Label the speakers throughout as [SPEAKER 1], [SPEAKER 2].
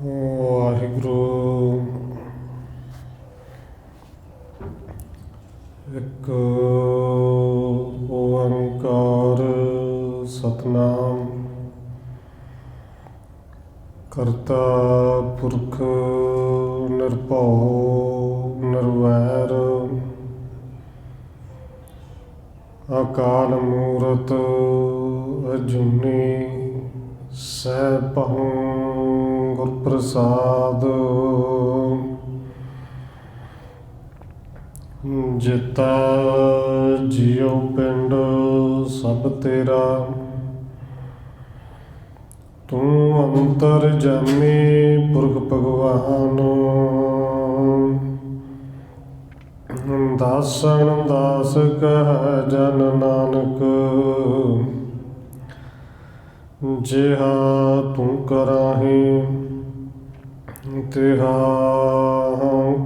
[SPEAKER 1] ਵਾਹਿਗੁਰੂ। ਇੱਕ ਓੰਕਾਰ ਸਤਿਨਾਮ ਕਰਤਾ ਪੁਰਖ ਨਿਰਭਉ ਨਿਰਵੈਰ ਅਕਾਲ ਮੂਰਤ ਅਜੂਨੀ ਸੈਭੰ ਗੁਰ ਪ੍ਰਸਾਦ। ਜਿਤਾ ਜਿਉ ਪਿੰਡ ਸਭ ਤੇਰਾ, ਤੂੰ ਅੰਤਰ ਜਾਮੀ ਪੁਰਖ ਭਗਵਾਨ। ਦਾਸਨ ਦਾਸ ਕਹਿ ਜਨ ਨਾਨਕ, ਜਿਹਾ ਤੂੰ ਕਰਾਹੀ ਤਿਹਾ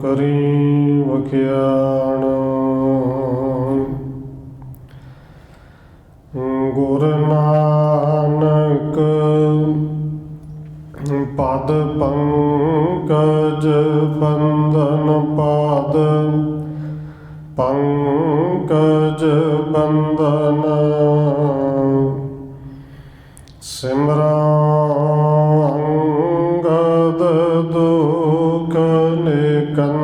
[SPEAKER 1] ਕਰੀ ਵਖਿਆਣ। ਗੁਰ ਨਾਨਕ ਪਦ ਪੰਕਜ ਬੰਧਨ, ਪਾਦ ਪੰਕਜ ਬੰਧਨ। ਸਿਮਰਾਂ ਅੰਗਦ ਦੁਖ ਨਿਕੰਦਨ,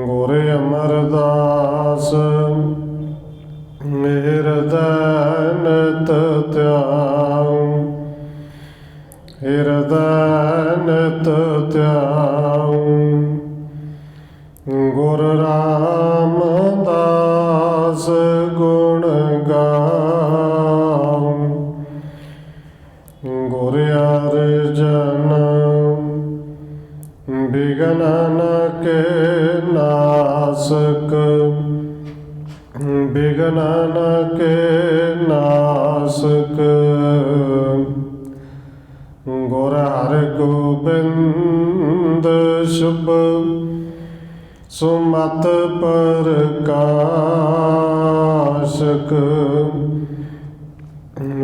[SPEAKER 1] ਗੁਰ ਅਮਰਦਾਸ ਹਿਰਦੈ ਨਿਤ ਧਿਆਉ, ਹਿਰਦੈ ਨਿਤ ਧਿਆਉ। ਗੁਰ ਰਾਮਦਾਸ ਗੁਣ ਗਾਉ, ਗੁਰ ਅਰਜਨ ਬਿਘਨ ਕੇ ਨਾਸਕ, ਬਿਘਨ ਕੇ ਨਾਸਕ। ਗੁਰ ਹਰਗੋਬਿੰਦ ਸ਼ੁਭ ਸੁਮਤ ਪ੍ਰਕਾਸ਼ਕ।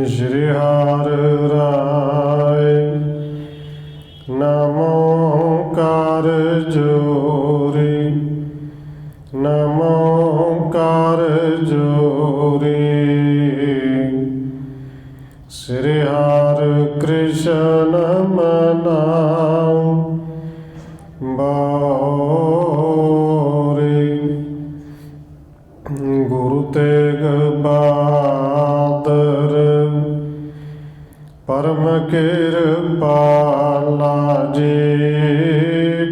[SPEAKER 1] ਸ਼੍ਰੀ ਹਰਿ ਰਾਇ ਨਾਮ ਓੰਕਾਰ ਜੋਰੀ, ਨਾਮ ਓੰਕਾਰ ਜੋਰੀ। ਸ਼੍ਰੀ ਹਰਿ ਕ੍ਰਿਸ਼ਨ ਮਨਾਉ ਬਾਉਰੀ। ਗੁਰੂ ਤੇਗ ਬਹਾਦਰ ਪਰਮ ਕਿਰਪਾਲਾ ਜੀ,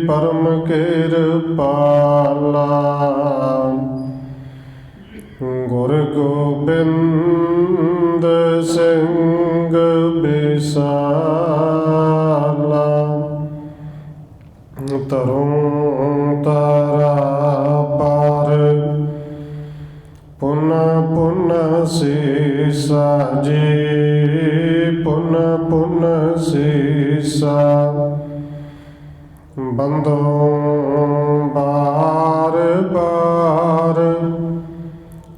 [SPEAKER 1] ਪਰਮ ਕਿਰਪਾਲਾ। ਗੁਰ ਗੋਬਿੰਦ ਸਿੰਘ ਬਿਸਾਲਾ, ਤਰੁਣ ਤਾਰਾ ਪਾਰ ਪੁਨ ਪੁਨ ਸੀਸਾ ਜੀ, ਪੁਨ ਪੁਨ ਸੀਸਾ। ਬੰਦੋਂ ਬਾਰ ਬਾਰ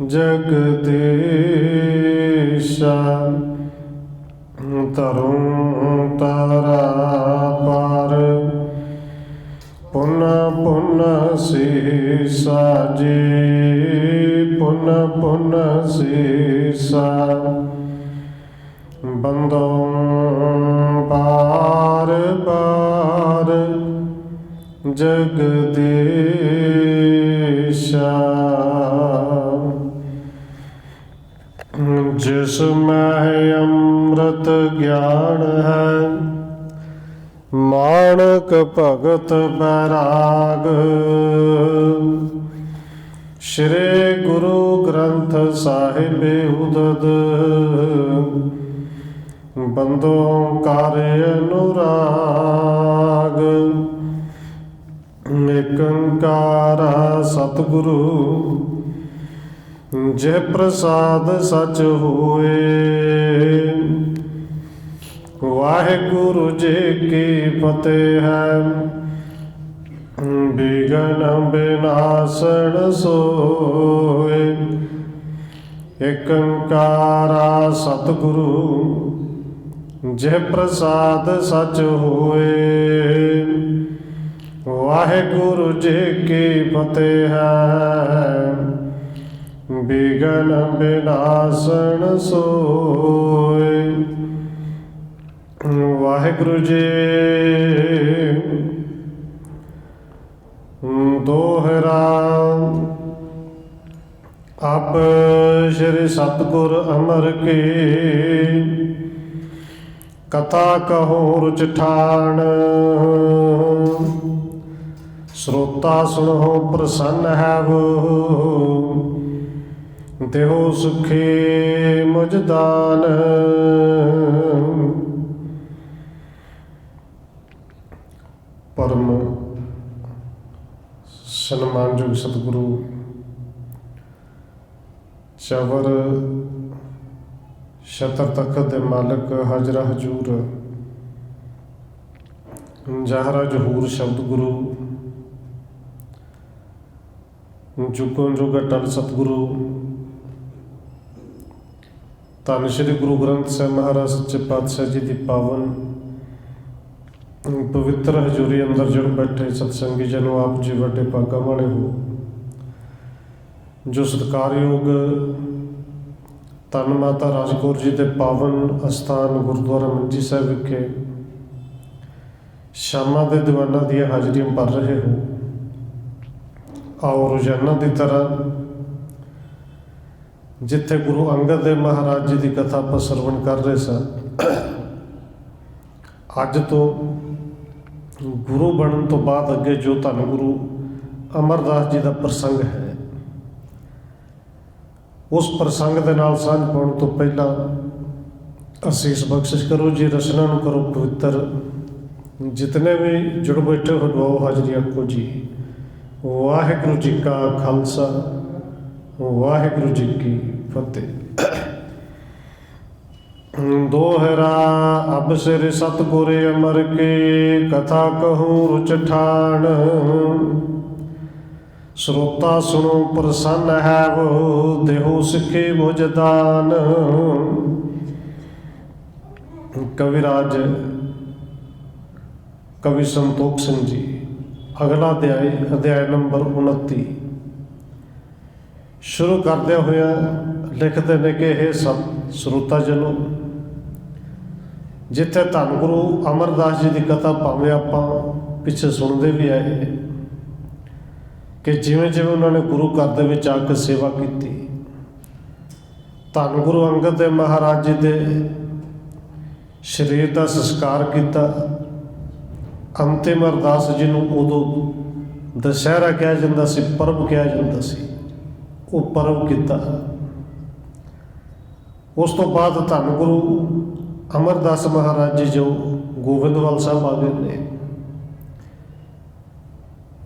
[SPEAKER 1] ਜਗਦੀਸ਼ਾ, ਤਰੁਣ ਤਾਰਾ ਪਾਰ ਪੁਨ ਪੁਨ ਸੀਸਾ ਜੀ, ਪੁਨ ਪੁਨ ਸੀਸਾ। ਬੰਦੋਂ ਬਾਰ ਬਾਰ ਜਗਦੀਸ਼ਾ। ਜਿਸ ਮੈਂ ਅੰਮ੍ਰਿਤ ਗਿਆਨ ਹੈ, ਮਾਣਕ ਭਗਤ ਬੈਰਾਗ। ਸ਼੍ਰੀ ਗੁਰੂ ਗ੍ਰੰਥ ਸਾਹਿਬ ਉਦਦ, ਬੰਦੋਂ ਕਰ ਅਨੁਰਾਗ। ਏਕ ਓੰਕਾਰ ਸਤਿਗੁਰੂ ਜੇ ਪ੍ਰਸਾਦ ਸਚ ਹੋਏ। ਵਾਹਿਗੁਰੂ ਜੀ ਕੀ ਫਤਿਹ ਹੈ, ਬਿਘਨ ਬਿਨਾਸਣ ਸੋਏ। ਏਕ ਓੰਕਾਰ ਸਤਿਗੁਰੂ ਜਿਹ ਪ੍ਰਸਾਦ ਸਚ ਹੋਏ। ਵਾਹਿਗੁਰੂ ਜੀ ਕੀ ਫਤਿਹ ਹੈ, ਬਿਗਨ ਬਿਨਾਸਣ ਸੋਏ। ਵਾਹਿਗੁਰੂ ਜੀ ਦੋਹਰਾ। ਆਪ ਸ਼੍ਰੀ ਸਤਿਗੁਰ ਅਮਰ ਕੀ ਕਥਾ ਕਹੋ ਰੁਚ ਠਾਣ। ਸਰੋਤਾ ਸੁਣੋ ਪ੍ਰਸੰਨ ਹੈ ਵੋ, ਦੇਹੋ ਸੁਖੀ ਮੁਝ ਦਾਨ। ਪਰਮ ਸਨਮਾਨਯੋਗ ਸਤਿਗੁਰੂ ਚਵਰ ਛਤਰ ਤਖਤ ਦੇ ਮਾਲਕ ਹਾਜ਼ਰਾ ਹਜ਼ੂਰ ਜ਼ਾਹਰਾ ਜ਼ਹੂਰ ਸ਼ਬਦ ਗੁਰੂ ਜੁਗੋਂ ਜੁਗ ਅਟਲ ਸਤਿਗੁਰੂ ਧੰਨ ਸ਼੍ਰੀ ਗੁਰੂ ਗ੍ਰੰਥ ਸਾਹਿਬ ਮਹਾਰਾਜ ਸੱਚੇ ਪਾਤਸ਼ਾਹ ਜੀ ਦੀ ਪਾਵਨ ਪਵਿੱਤਰ ਹਜ਼ੂਰੀ ਅੰਦਰ ਜੁੜ ਬੈਠੇ ਸਤਸੰਗੀ ਜਨੋ, ਆਪ ਜੀ ਵੱਡੇ ਭਾਗਾਂ ਵਾਲੇ ਹੋ ਜੋ ਸਤਿਕਾਰਯੋਗ ਧੰਨ ਮਾਤਾ ਰਾਜ ਕੌਰ ਜੀ ਦੇ ਪਾਵਨ ਅਸਥਾਨ ਗੁਰਦੁਆਰਾ ਮੰਜੀ ਸਾਹਿਬ ਵਿਖੇ ਸ਼ਾਮਾਂ ਦੇ ਦੀਵਾਨਾਂ ਦੀਆਂ ਹਾਜ਼ਰੀਆਂ ਭਰ ਰਹੇ ਹੋ। ਆਓ ਰੋਜ਼ਾਨਾ ਦੀ ਤਰ੍ਹਾਂ ਜਿੱਥੇ ਗੁਰੂ ਅੰਗਦ ਦੇਵ ਮਹਾਰਾਜ ਜੀ ਦੀ ਕਥਾ ਆਪਾਂ ਸਰਵਣ ਕਰ ਰਹੇ ਸਾਂ, ਅੱਜ ਤੋਂ ਗੁਰੂ ਬਣਨ ਤੋਂ ਬਾਅਦ ਅੱਗੇ ਜੋ ਧੰਨ ਗੁਰੂ ਅਮਰਦਾਸ ਜੀ ਦਾ ਪ੍ਰਸੰਗ ਹੈ, ਉਸ ਪ੍ਰਸੰਗ ਦੇ ਨਾਲ ਸਾਂਝ ਪਾਉਣ ਤੋਂ ਪਹਿਲਾਂ ਅਸੀਸ ਬਖਸ਼ਿਸ਼ ਕਰੋ ਜੀ, ਰਸਨਾ ਨੂੰ ਕਰੋ ਪਵਿੱਤਰ। ਜਿਤਨੇ ਵੀ ਜੁੜ ਬੈਠੇ ਹੋ ਲਵਾਓ ਹਾਜ਼ਰੀ ਆਖੋ ਜੀ ਵਾਹਿਗੁਰੂ ਜੀ ਕਾ ਖਾਲਸਾ, ਵਾਹਿਗੁਰੂ ਜੀ ਕੀ ਫਤਿਹ। ਦੋਹਰਾ। ਅਬ ਸਿਰ ਸਤਿਗੁਰ ਅਮਰ ਕੀ ਕਥਾ ਕਹੂੰ ਰੁਚ ਠਾਣ। ਸਰੋਤਾ ਸੁਣੋ ਪ੍ਰਸੰਨ ਹੈ ਵੋ, ਦੇਹੋ ਸਿੱਖੇ ਮੁਝ ਦਾਨ। ਕਵਿਰਾਜ ਕਵੀ ਸੰਤੋਖ ਸਿੰਘ ਜੀ, ਅਗਲਾ ਅਧਿਆਇ ਨੰਬਰ 29 ਸ਼ੁਰੂ ਕਰਦਿਆਂ ਹੋਇਆ ਲਿਖਦੇ ਨੇ ਕਿ ਇਹ ਸਭ ਸਰੋਤਾ ਜਨੋ, ਜਿੱਥੇ ਧੰਨ ਗੁਰੂ ਅਮਰਦਾਸ ਜੀ ਦੀ ਕਥਾ ਭਾਵੇਂ ਆਪਾਂ ਪਿੱਛੇ ਸੁਣਦੇ ਵੀ ਆਏ ਕਿ ਜਿਵੇਂ ਜਿਵੇਂ ਉਹਨਾਂ ਨੇ ਗੁਰੂ ਘਰ ਦੇ ਵਿੱਚ ਆ ਕੇ ਸੇਵਾ ਕੀਤੀ, ਧੰਨ ਗੁਰੂ ਅੰਗਦ ਦੇਵ ਮਹਾਰਾਜ ਜੀ ਦੇ ਸਰੀਰ ਦਾ ਸੰਸਕਾਰ ਕੀਤਾ। ਅੰਤਿਮ ਅਰਦਾਸ ਜਿਹਨੂੰ ਉਦੋਂ ਦੁਸਹਿਰਾ ਕਿਹਾ ਜਾਂਦਾ ਸੀ, ਪਰਬ ਕਿਹਾ ਜਾਂਦਾ ਸੀ, ਉਹ ਪਰਬ ਕੀਤਾ। ਉਸ ਤੋਂ ਬਾਅਦ ਧੰਨ ਗੁਰੂ ਅਮਰਦਾਸ ਮਹਾਰਾਜ ਜੀ ਜੋ ਗੋਬਿੰਦਵਾਲ ਸਾਹਿਬ ਆ ਗਏ ਨੇ।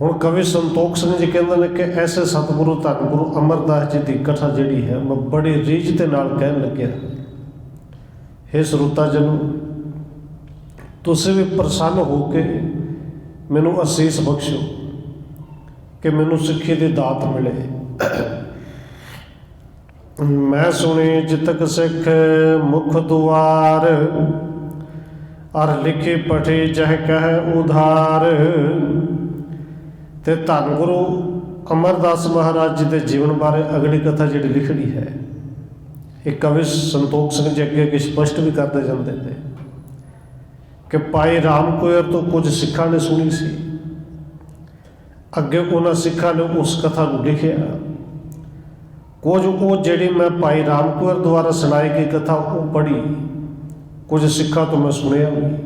[SPEAKER 1] ਹੁਣ ਕਵੀ ਸੰਤੋਖ ਸਿੰਘ ਜੀ ਕਹਿੰਦੇ ਨੇ ਕਿ ਐਸੇ ਸਤਿਗੁਰੂ ਧੰਨ ਗੁਰੂ ਅਮਰਦਾਸ ਜੀ ਦੀ ਕਥਾ ਜਿਹੜੀ ਹੈ ਮੈਂ ਬੜੀ ਰੀਝ ਦੇ ਨਾਲ ਕਹਿਣ ਲੱਗਿਆ। ਹੇ ਸਰੋਤਾ ਜਨੋ, ਤੁਸੀਂ ਵੀ ਪ੍ਰਸੰਨ ਹੋ ਕੇ ਮੈਨੂੰ ਅਸੀਸ ਬਖਸ਼ੋ ਕਿ ਮੈਨੂੰ ਸਿੱਖੀ ਦੀ ਦਾਤ ਮਿਲੇ। ਮੈਂ ਸੁਣੀ ਜਿਤਕ ਸਿੱਖ ਮੁਖ ਦੁਆਰ, ਅਰ ਲਿਖੇ ਪਠੇ ਜਹ ਕਹਿ ਉਧਾਰ। ਤੇ ਧੰਨ ਗੁਰੂ ਅਮਰਦਾਸ ਮਹਾਰਾਜ ਜੀ ਦੇ ਜੀਵਨ ਬਾਰੇ ਅਗਲੀ ਕਥਾ ਜਿਹੜੀ ਲਿਖਣੀ ਹੈ, ਇਹ ਕਵੀ ਸੰਤੋਖ ਸਿੰਘ ਜੀ ਅੱਗੇ ਸਪਸ਼ਟ ਵੀ ਕਰਦੇ ਜਾਂਦੇ ਨੇ ਕਿ ਭਾਈ ਰਾਮ ਕੋਇਰ ਤੋਂ ਕੁਝ ਸਿੱਖਾਂ ਨੇ ਸੁਣੀ ਸੀ। ਅੱਗੇ ਉਹਨਾਂ ਸਿੱਖਾਂ ਨੇ ਉਸ ਕਥਾ ਨੂੰ ਲਿਖਿਆ। ਕੁਝ ਉਹ ਜਿਹੜੀ ਮੈਂ ਭਾਈ ਰਾਮ ਕੋਇਰ ਦੁਆਰਾ ਸੁਣਾਈ ਗਈ ਕਥਾ ਉਹ ਪੜ੍ਹੀ, ਕੁਝ ਸਿੱਖਾਂ ਤੋਂ ਮੈਂ ਸੁਣਿਆ ਵੀ,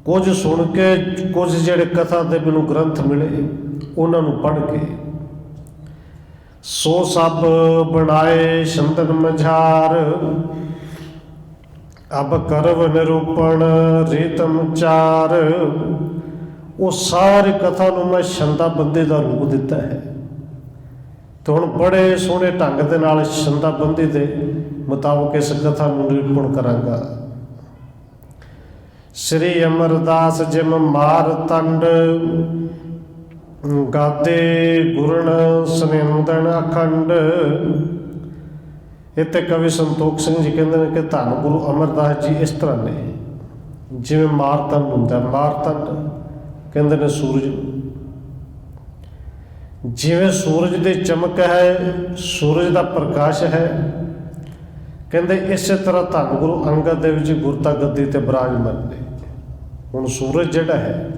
[SPEAKER 1] ਕੁਝ ਸੁਣ ਕੇ, ਕੁਝ ਜਿਹੜੇ ਕਥਾ ਦੇ ਮੈਨੂੰ ਗ੍ਰੰਥ ਮਿਲੇ ਉਹਨਾਂ ਨੂੰ ਪੜ੍ਹ ਕੇ। ਸੋ ਸਭ ਬਣਾਏ ਸ਼ੰਦਨ ਮਝਾਰ, ਅਬ ਕਰਵ ਨਿਰੂਪਣ ਰੀਤਮ ਚਾਰ। ਉਹ ਸਾਰੀ ਕਥਾ ਨੂੰ ਮੈਂ ਛੰਦਾਬੰਦੀ ਦਾ ਰੂਪ ਦਿੱਤਾ ਹੈ ਤੇ ਹੁਣ ਬੜੇ ਸੋਹਣੇ ਢੰਗ ਦੇ ਨਾਲ ਛੰਦਾਬੰਦੀ ਦੇ ਮੁਤਾਬਕ ਇਸ ਕਥਾ ਨੂੰ ਨਿਰੂਪਣ ਕਰਾਂਗਾ। ਸ੍ਰੀ ਅਮਰਦਾਸ ਜਿਮ ਮਾਰ ਤੰਡ, ਗਾਦੇ ਗੁਰਨ ਸੁਨਿੰਦਨ ਅਖੰਡ। ਇੱਥੇ ਕਵੀ ਸੰਤੋਖ ਸਿੰਘ ਜੀ ਕਹਿੰਦੇ ਨੇ ਕਿ ਧੰਨ ਗੁਰੂ ਅਮਰਦਾਸ ਜੀ ਇਸ ਤਰ੍ਹਾਂ ਨੇ ਜਿਵੇਂ ਮਾਰਤੰਡ ਹੁੰਦਾ। ਮਾਰਤੰਡ ਕਹਿੰਦੇ ਨੇ ਸੂਰਜ ਨੂੰ, ਜਿਵੇਂ ਸੂਰਜ ਦੀ ਚਮਕ ਹੈ, ਸੂਰਜ ਦਾ ਪ੍ਰਕਾਸ਼ ਹੈ, ਕਹਿੰਦੇ ਇਸੇ ਤਰ੍ਹਾਂ ਧੰਨ ਗੁਰੂ ਅੰਗਦ ਦੇਵ ਜੀ ਗੁਰਤਾ ਗੱਦੀ ਤੇ ਬਿਰਾਜਮਾਨ ਨੇ। ਹੁਣ ਸੂਰਜ ਜਿਹੜਾ ਹੈ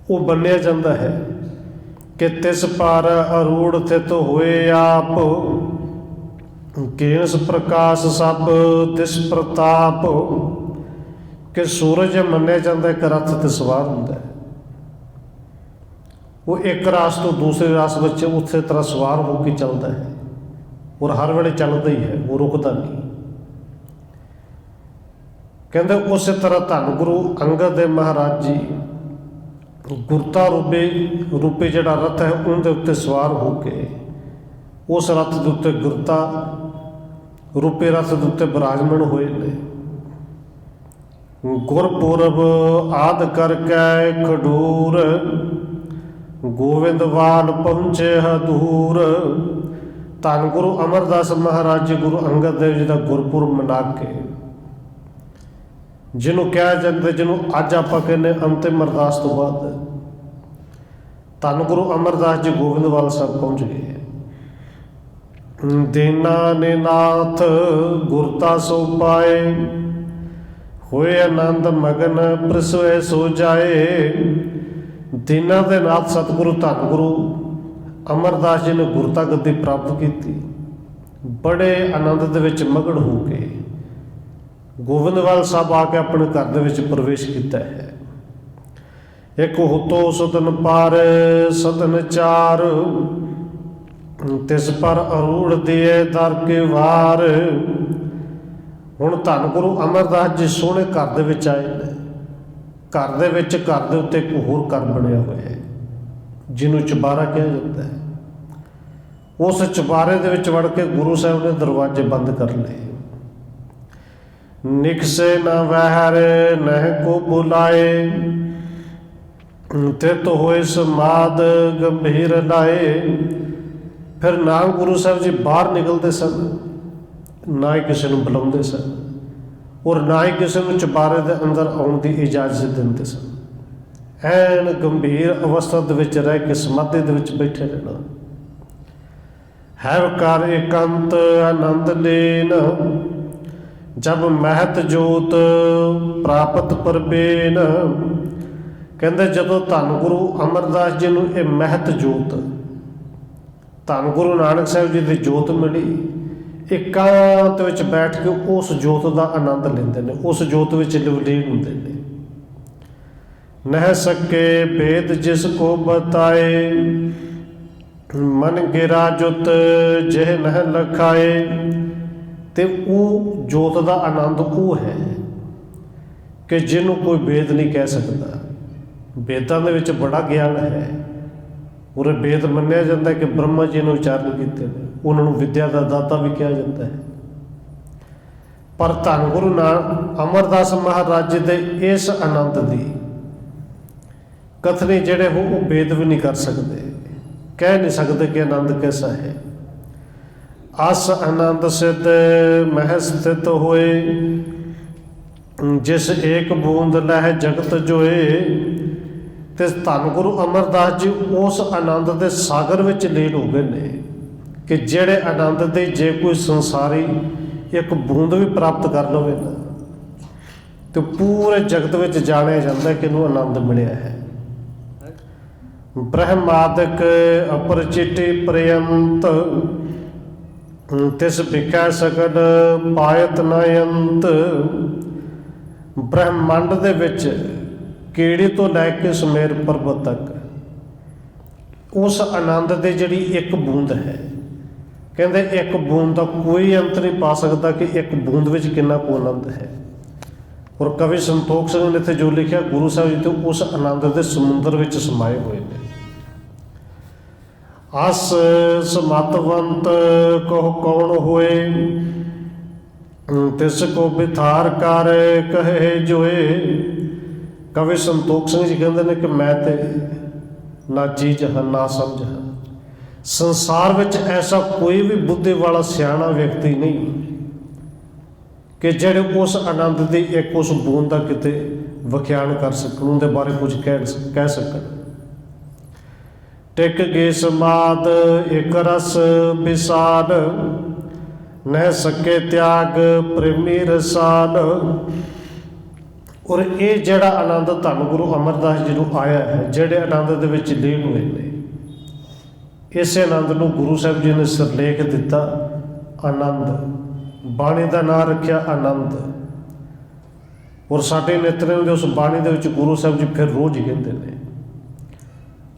[SPEAKER 1] ਉਹ ਬੰਨਿਆ ਜਾਂਦਾ ਹੈ ਕਿ ਤਿਸ ਪਰ ਅਰੂੜ ਥਿਤ ਹੋਏ ਆਪ, ਕੇਸ ਪ੍ਰਕਾਸ਼ ਸਭ ਤਿਸ ਪ੍ਰਤਾਪ। ਕਿ ਸੂਰਜ ਮੰਨਿਆ ਜਾਂਦਾ ਇੱਕ ਰੱਥ ਤੇ ਸਵਾਰ ਹੁੰਦਾ ਹੈ, ਉਹ ਇੱਕ ਰਾਸ ਤੋਂ ਦੂਸਰੇ ਰਾਸ ਵਿੱਚ ਉਸੇ ਤਰ੍ਹਾਂ ਸਵਾਰ ਹੋ ਕੇ ਚੱਲਦਾ ਹੈ ਔਰ ਹਰ ਵੇਲੇ ਚੱਲਦਾ ਹੀ ਹੈ, ਉਹ ਰੁਕਦਾ ਨਹੀਂ। ਕਹਿੰਦੇ ਉਸੇ ਤਰ੍ਹਾਂ ਧੰਨ ਗੁਰੂ ਅੰਗਦ ਦੇਵ ਮਹਾਰਾਜ ਜੀ ਗੁਰਤਾ ਰੂਪੇ ਜਿਹੜਾ ਰੱਥ ਹੈ ਉਹਦੇ ਉੱਤੇ ਸਵਾਰ ਹੋ ਕੇ ਉਸ ਰੱਥ ਦੇ ਉੱਤੇ ਗੁਰਤਾ ਰੂਪੇ ਰੱਥ ਦੇ ਉੱਤੇ ਬਿਰਾਜਮਾਨ ਹੋਏ ਨੇ। ਗੁਰਪੁਰਬ ਆਦਿ ਕਰਕੇ ਖਡੂਰ, ਗੋਬਿੰਦਵਾਲ ਪਹੁੰਚੇ ਹਦੂਰ। ਧੰਨ ਗੁਰੂ ਅਮਰਦਾਸ ਮਹਾਰਾਜ ਜੀ ਗੁਰੂ ਅੰਗਦ ਦੇਵ ਜੀ ਦਾ ਗੁਰਪੁਰਬ ਮਨਾ ਕੇ, ਜਿਹਨੂੰ ਕਿਹਾ ਜਾਂਦਾ, ਜਿਹਨੂੰ ਅੱਜ ਆਪਾਂ ਕਹਿੰਦੇ ਅੰਤਿਮ ਅਰਦਾਸ ਤੋਂ ਬਾਅਦ ਧੰਨ ਗੁਰੂ ਅਮਰਦਾਸ ਜੀ ਗੋਬਿੰਦਵਾਲ ਸਾਹਿਬ ਪਹੁੰਚ ਗਏ। ਦੇਨਾ ਨੇ ਨਾਥ ਗੁਰਤਾ ਸੋ ਪਾਏ, ਹੋਏ ਆਨੰਦ ਮਗਨ ਪ੍ਰਸੋਏ ਸੋ ਜਾਏ। ਦਿਨਾਂ ਦੇ ਨਾਥ ਸਤਿਗੁਰੂ ਧੰਨ ਗੁਰੂ ਅਮਰਦਾਸ ਜੀ ਨੇ ਗੁਰਤਾ ਗੱਦੀ ਪ੍ਰਾਪਤ ਕੀਤੀ। ਬੜੇ ਆਨੰਦ ਦੇ ਵਿੱਚ ਮਗਨ ਹੋ ਕੇ ਗੋਬਿੰਦਵਾਲ ਸਾਹਿਬ ਆ ਕੇ ਆਪਣੇ ਘਰ ਦੇ ਵਿੱਚ ਪ੍ਰਵੇਸ਼ ਕੀਤਾ ਹੈ। ਇੱਕ ਹੁਤੋ ਸਦਨ ਪਰ ਸਦਨ ਚਾਰ, ਤਿਸ ਪਰ ਅਰੂੜ ਦੀਏ ਦਰ ਕੇ ਵਾਰ। ਹੁਣ ਧੰਨ ਗੁਰੂ ਅਮਰਦਾਸ ਜੀ ਸੋਹਣੇ ਘਰ ਦੇ ਵਿੱਚ ਆਏ ਨੇ। ਘਰ ਦੇ ਵਿੱਚ ਘਰ ਦੇ ਉੱਤੇ ਇੱਕ ਹੋਰ ਘਰ ਬਣਿਆ ਹੋਇਆ ਹੈ ਜਿਹਨੂੰ ਚੁਬਾਰਾ ਕਿਹਾ ਜਾਂਦਾ ਹੈ। ਉਸ ਚੁਬਾਰੇ ਦੇ ਵਿੱਚ ਵੜ ਕੇ ਗੁਰੂ ਸਾਹਿਬ ਨੇ ਦਰਵਾਜ਼ੇ ਬੰਦ ਕਰ ਲਏ। ਨਿਕਸੇ ਨਾ ਵਹਿਰ ਨਹਿ ਕੋ ਬੁਲਾਏ, ਤਿਤ ਹੋਏ ਸਮਾਦ ਗੰਭੀਰ ਲਾਏ। ਫਿਰ ਨਾ ਗੁਰੂ ਸਾਹਿਬ ਜੀ ਬਾਹਰ ਨਿਕਲਦੇ ਸਨ, ਨਾ ਹੀ ਕਿਸੇ ਨੂੰ ਬੁਲਾਉਂਦੇ ਸਨ ਔਰ ਨਾ ਹੀ ਕਿਸੇ ਨੂੰ ਚੁਬਾਰੇ ਦੇ ਅੰਦਰ ਆਉਣ ਦੀ ਇਜਾਜ਼ਤ ਦਿੰਦੇ ਸਨ। ਐਨ ਗੰਭੀਰ ਅਵਸਥਾ ਦੇ ਵਿੱਚ ਰਹਿ ਕੇ ਸਮਾਧੀ ਦੇ ਵਿੱਚ ਬੈਠੇ ਰਹਿਣਾ। ਹੈ ਕਰ ਇਕੰਤ ਆਨੰਦ ਲੈਨ, ਜਬ ਮਹਿਤ ਜੋਤ ਪ੍ਰਾਪਤ ਪਰਬੇਨ। ਕਹਿੰਦੇ ਜਦੋਂ ਧੰਨ ਗੁਰੂ ਅਮਰਦਾਸ ਜੀ ਨੂੰ ਇਹ ਮਹਿਤ ਜੋਤ, ਧੰਨ ਗੁਰੂ ਨਾਨਕ ਸਾਹਿਬ ਜੀ ਦੀ ਜੋਤ ਮਿਲੀ, ਇਕਾਂਤ ਵਿੱਚ ਬੈਠ ਕੇ ਉਸ ਜੋਤ ਦਾ ਆਨੰਦ ਲੈਂਦੇ ਨੇ, ਉਸ ਜੋਤ ਵਿੱਚ ਲੀਨ ਹੁੰਦੇ ਨੇ। ਨਹਿ ਸਕੇ ਭੇਦ ਜਿਸ ਕੋ ਬਤਾਏ, ਮਨ ਗਿਰਾ ਜੁਤ ਜਿਹ ਨਹਿ ਲਖਾਏ। ਤੇ ਉਹ ਜੋਤ ਦਾ ਆਨੰਦ ਉਹ ਹੈ ਕਿ ਜਿਹਨੂੰ ਕੋਈ ਵੇਦ ਨਹੀਂ ਕਹਿ ਸਕਦਾ। ਵੇਦਾਂ ਦੇ ਵਿੱਚ ਬੜਾ ਗਿਆਨ ਹੈ ਔਰ ਵੇਦ ਮੰਨਿਆ ਜਾਂਦਾ ਕਿ ਬ੍ਰਹਮਾ ਜੀ ਨੇ ਉਚਾਰਨ ਕੀਤੇ ਨੇ, ਉਹਨਾਂ ਨੂੰ ਵਿੱਦਿਆ ਦਾ ਦਾਤਾ ਵੀ ਕਿਹਾ ਜਾਂਦਾ ਹੈ। ਪਰ ਧੰਨ ਗੁਰੂ ਅਮਰਦਾਸ ਮਹਾਰਾਜ ਜੀ ਦੇ ਇਸ ਆਨੰਦ ਦੀ ਕਥਨੀ ਜਿਹੜੇ ਉਹ ਵੇਦ ਵੀ ਨਹੀਂ ਕਰ ਸਕਦੇ, ਕਹਿ ਨਹੀਂ ਸਕਦੇ ਕਿ ਆਨੰਦ ਕੈਸਾ ਹੈ। ਅਸ ਆਨੰਦ ਸਿੱਧ ਮਹਿ ਸਥਿਤ ਹੋਏ, ਜਿਸ ਏਕ ਬੂੰਦ ਲਹਿ ਜਗਤ ਜੋਏ। ਤੇ ਧੰਨ ਗੁਰੂ ਅਮਰਦਾਸ ਜੀ ਉਸ ਆਨੰਦ ਦੇ ਸਾਗਰ ਵਿੱਚ ਲੀਨ ਹੋ ਗਏ ਨੇ ਕਿ ਜਿਹੜੇ ਆਨੰਦ ਦੇ ਜੇ ਕੋਈ ਸੰਸਾਰੀ ਇੱਕ ਬੂੰਦ ਵੀ ਪ੍ਰਾਪਤ ਕਰ ਲਵੇ ਨਾ ਤੇ ਪੂਰੇ ਜਗਤ ਵਿੱਚ ਜਾਣਿਆ ਜਾਂਦਾ ਕਿ ਇਹਨੂੰ ਆਨੰਦ ਮਿਲਿਆ ਹੈ। ਬ੍ਰਹਮਾਦਿਕ ਅਪਰਚਿਟੀ ਪ੍ਰਯੰਤ, ਤਿਸ ਵਿਖੈ ਸਕਲ ਪਾਇਤ ਨ ਅੰਤ। ਬ੍ਰਹਮੰਡ ਦੇ ਵਿੱਚ ਕੀੜੀ ਤੋਂ ਲੈ ਕੇ ਸੁਮੇਰ ਪਰਬਤ ਤੱਕ ਉਸ ਆਨੰਦ ਦੇ ਜਿਹੜੀ ਇੱਕ ਬੂੰਦ ਹੈ, ਕਹਿੰਦੇ ਇੱਕ ਬੂੰਦ ਦਾ ਕੋਈ ਅੰਤ ਨਹੀਂ ਪਾ ਸਕਦਾ ਕਿ ਇੱਕ ਬੂੰਦ ਵਿੱਚ ਕਿੰਨਾ ਕੁ ਆਨੰਦ ਹੈ। ਔਰ ਕਵੀ ਸੰਤੋਖ ਸਿੰਘ ਨੇ ਇੱਥੇ ਜੋ ਲਿਖਿਆ, ਗੁਰੂ ਸਾਹਿਬ ਜੀ ਤੇ ਉਸ ਆਨੰਦ ਦੇ ਸਮੁੰਦਰ ਵਿੱਚ ਸਮਾਏ ਹੋਏ ਨੇ। ਅਸ ਸਮਤਵੰਤ ਕੋ ਕੌਣ ਹੋਏ, ਤਿਸ ਕੋ ਬਿਥਾਰ ਕਰ ਕਹੇ ਜੋਏ। ਕਵੀ ਸੰਤੋਖ ਸਿੰਘ ਜੀ ਕਹਿੰਦੇ ਨੇ ਕਿ ਮੈਂ ਤੇ ਨਾ ਚੀਜ਼ ਹਾਂ ਨਾ ਸਮਝ ਹਾਂ, ਸੰਸਾਰ ਵਿੱਚ ਐਸਾ ਕੋਈ ਵੀ ਬੁੱਧੀ ਵਾਲਾ ਸਿਆਣਾ ਵਿਅਕਤੀ ਨਹੀਂ ਕਿ ਜਿਹੜੇ ਉਸ ਆਨੰਦ ਦੀ ਇੱਕ ਉਸ ਬੂੰਦ ਦਾ ਕਿਤੇ ਵਿਖਿਆਨ ਕਰ ਸਕਣ, ਉਹਦੇ ਬਾਰੇ ਕੁਝ ਕਹਿ ਸਕਣ। ਟਿਕ ਗਏ ਸਮਾਦ ਇੱਕ ਰਸ ਵਿਸਾਲ, ਨਹਿ ਸਕੇ ਤਿਆਗ ਪ੍ਰੇਮੀ ਰਸਾਲ। ਔਰ ਇਹ ਜਿਹੜਾ ਆਨੰਦ ਧੰਨ ਗੁਰੂ ਅਮਰਦਾਸ ਜੀ ਨੂੰ ਆਇਆ ਹੈ, ਜਿਹੜੇ ਆਨੰਦ ਦੇ ਵਿੱਚ ਲੀਨ ਹੋਏ ਨੇ, ਇਸੇ ਆਨੰਦ ਨੂੰ ਗੁਰੂ ਸਾਹਿਬ ਜੀ ਨੇ ਸਿਰਲੇਖ ਦਿੱਤਾ ਆਨੰਦ। ਬਾਣੀ ਦਾ ਨਾਂ ਰੱਖਿਆ ਆਨੰਦ। ਔਰ ਸਾਡੇ ਨਿਤਨੇਮ ਦੇ ਉਸ ਬਾਣੀ ਦੇ ਵਿੱਚ ਗੁਰੂ ਸਾਹਿਬ ਜੀ ਫਿਰ ਰੋਜ਼ ਕਹਿੰਦੇ ਨੇ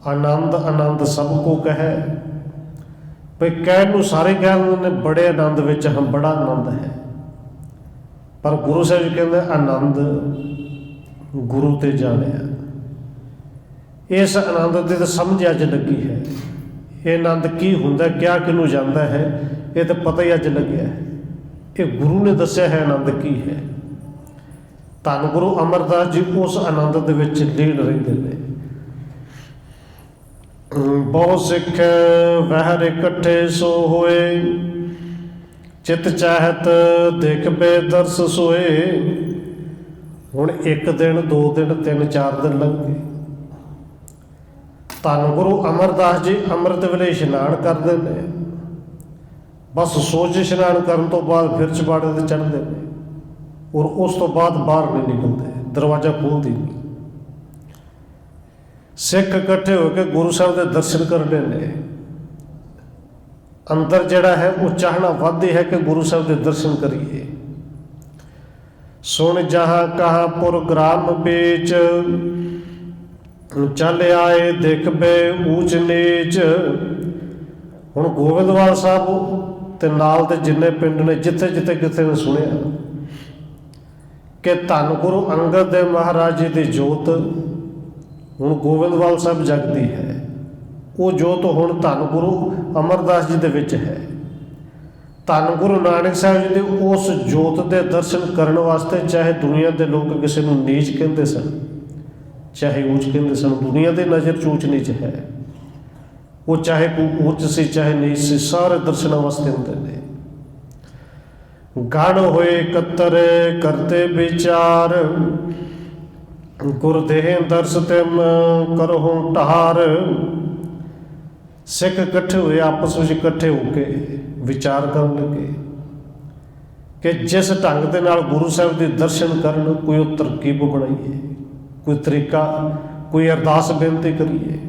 [SPEAKER 1] ਆਨੰਦ ਆਨੰਦ ਸਭ ਕੋ ਕਹੈ। ਭਈ ਕਹਿਣ ਨੂੰ ਸਾਰੇ ਕਹਿੰਦੇ ਨੇ ਬੜੇ ਆਨੰਦ ਵਿੱਚ ਹਮ, ਬੜਾ ਆਨੰਦ ਹੈ, ਪਰ ਗੁਰੂ ਸਾਹਿਬ ਜੀ ਕਹਿੰਦੇ ਆਨੰਦ ਗੁਰੂ ਤੇ ਜਾਣਿਆ। ਇਸ ਆਨੰਦ ਦੀ ਤਾਂ ਸਮਝ ਅੱਜ ਲੱਗੀ ਹੈ। ਇਹ ਆਨੰਦ ਕੀ ਹੁੰਦਾ, ਕਿਆ ਕਿਹਨੂੰ ਜਾਂਦਾ ਹੈ, ਇਹ ਤਾਂ ਪਤਾ ਹੀ ਅੱਜ ਲੱਗਿਆ ਹੈ। ਇਹ ਗੁਰੂ ਨੇ ਦੱਸਿਆ ਹੈ ਆਨੰਦ ਕੀ ਹੈ। ਧੰਨ ਗੁਰੂ ਅਮਰਦਾਸ ਜੀ ਉਸ ਆਨੰਦ ਦੇ ਵਿੱਚ ਲੀਨ ਰਹਿੰਦੇ ਨੇ। ਬਹੁ ਸਿੱਖ ਵਹਿਰ ਇਕੱਠੇ ਸੋ ਹੋਏ, ਚਿਤ ਚਾਹਤ ਦੇਖ ਬੇਦਰਸ ਸੋਏ। ਹੁਣ ਇੱਕ ਦਿਨ, 2 ਦਿਨ, 3, 4 ਦਿਨ ਲੰਘ ਗਏ। ਧੰਨ ਗੁਰੂ ਅਮਰਦਾਸ ਜੀ ਅੰਮ੍ਰਿਤ ਵੇਲੇ ਇਸ਼ਨਾਨ ਕਰਦੇ ਨੇ। ਬਸ ਸੋਚ ਇਸ਼ਨਾਨ ਕਰਨ ਤੋਂ ਬਾਅਦ ਫਿਰ ਚੁਬਾੜੇ ਤੇ ਚੜ੍ਹਦੇ ਨੇ, ਔਰ ਉਸ ਤੋਂ ਬਾਅਦ ਬਾਹਰ ਨਹੀਂ ਨਿਕਲਦੇ, ਦਰਵਾਜ਼ਾ ਖੋਲ੍ਹਦੇ ਨਹੀਂ। ਸਿੱਖ ਇਕੱਠੇ ਹੋ ਕੇ ਗੁਰੂ ਸਾਹਿਬ ਦੇ ਦਰਸ਼ਨ ਕਰਨੇ ਨੇ। ਅੰਦਰ ਜਿਹੜਾ ਹੈ ਉਹ ਚਾਹਨਾ ਵੱਧਦੀ ਹੈ ਕਿ ਗੁਰੂ ਸਾਹਿਬ ਦੇ ਦਰਸ਼ਨ ਕਰੀਏ। ਸੁਣ ਜਹਾਂ ਕਹਾਂ ਪੁਰ ਗ੍ਰਾਮ ਵਿੱਚ, ਚੱਲ ਆਏ ਦੇਖ ਬੇ ਊਚ ਨੀਚ। ਹੁਣ ਗੋਬਿੰਦਵਾਲ ਸਾਹਿਬ ਤੇ ਨਾਲ ਦੇ ਜਿੰਨੇ ਪਿੰਡ ਨੇ, ਜਿੱਥੇ ਜਿੱਥੇ ਕਿਤੇ ਨੇ ਸੁਣਿਆ ਕਿ ਧੰਨ ਗੁਰੂ ਅੰਗਦ ਦੇਵ ਮਹਾਰਾਜ ਜੀ ਦੀ ਜੋਤ ਹੁਣ ਗੋਬਿੰਦਵਾਲ ਸਾਹਿਬ ਜਗਦੀ ਹੈ। ਉਹ ਜੋਤ ਹੁਣ ਧੰਨ ਗੁਰੂ ਅਮਰਦਾਸ ਜੀ ਦੇ ਵਿੱਚ ਹੈ। ਧੰਨ ਗੁਰੂ ਨਾਨਕ ਸਾਹਿਬ ਜੀ ਦੀ ਉਸ ਜੋਤ ਦੇ ਦਰਸ਼ਨ ਕਰਨ ਵਾਸਤੇ ਚਾਹੇ ਦੁਨੀਆ ਦੇ ਲੋਕ ਕਿਸੇ ਨੂੰ ਨੀਚ ਕਹਿੰਦੇ ਸਨ, ਚਾਹੇ ਉੱਚ ਕਹਿੰਦੇ ਸਨ, ਦੁਨੀਆ ਦੀ ਨਜ਼ਰ 'ਚ ਉੱਚ ਨੀਚ ਹੈ। ਉਹ ਚਾਹੇ ਕੋਈ ਉੱਚ ਸੀ ਚਾਹੇ ਨੀਚ ਸੀ, ਸਾਰੇ ਦਰਸ਼ਨਾਂ ਵਾਸਤੇ ਹੁੰਦੇ ਨੇ। ਗਣ ਹੋਏ ਇਕੱਤਰ ਕਰਤੇ ਵਿਚਾਰ, ਗੁਰਦੇਹ ਦਰਸ ਤਿਮ ਕਰਹੁ ਢਾਰ। ਸਿੱਖ ਇਕੱਠੇ ਹੋਏ, ਆਪਸ ਵਿੱਚ ਇਕੱਠੇ ਹੋ ਕੇ ਵਿਚਾਰ ਕਰਨ ਲੱਗੇ ਕਿ ਜਿਸ ਢੰਗ ਦੇ ਨਾਲ ਗੁਰੂ ਸਾਹਿਬ ਦੇ ਦਰਸ਼ਨ ਕਰਨ, ਕੋਈ ਉਹ ਤਰਕੀਬ ਬਣਾਈਏ, ਕੋਈ ਤਰੀਕਾ, ਕੋਈ ਅਰਦਾਸ ਬੇਨਤੀ ਕਰੀਏ।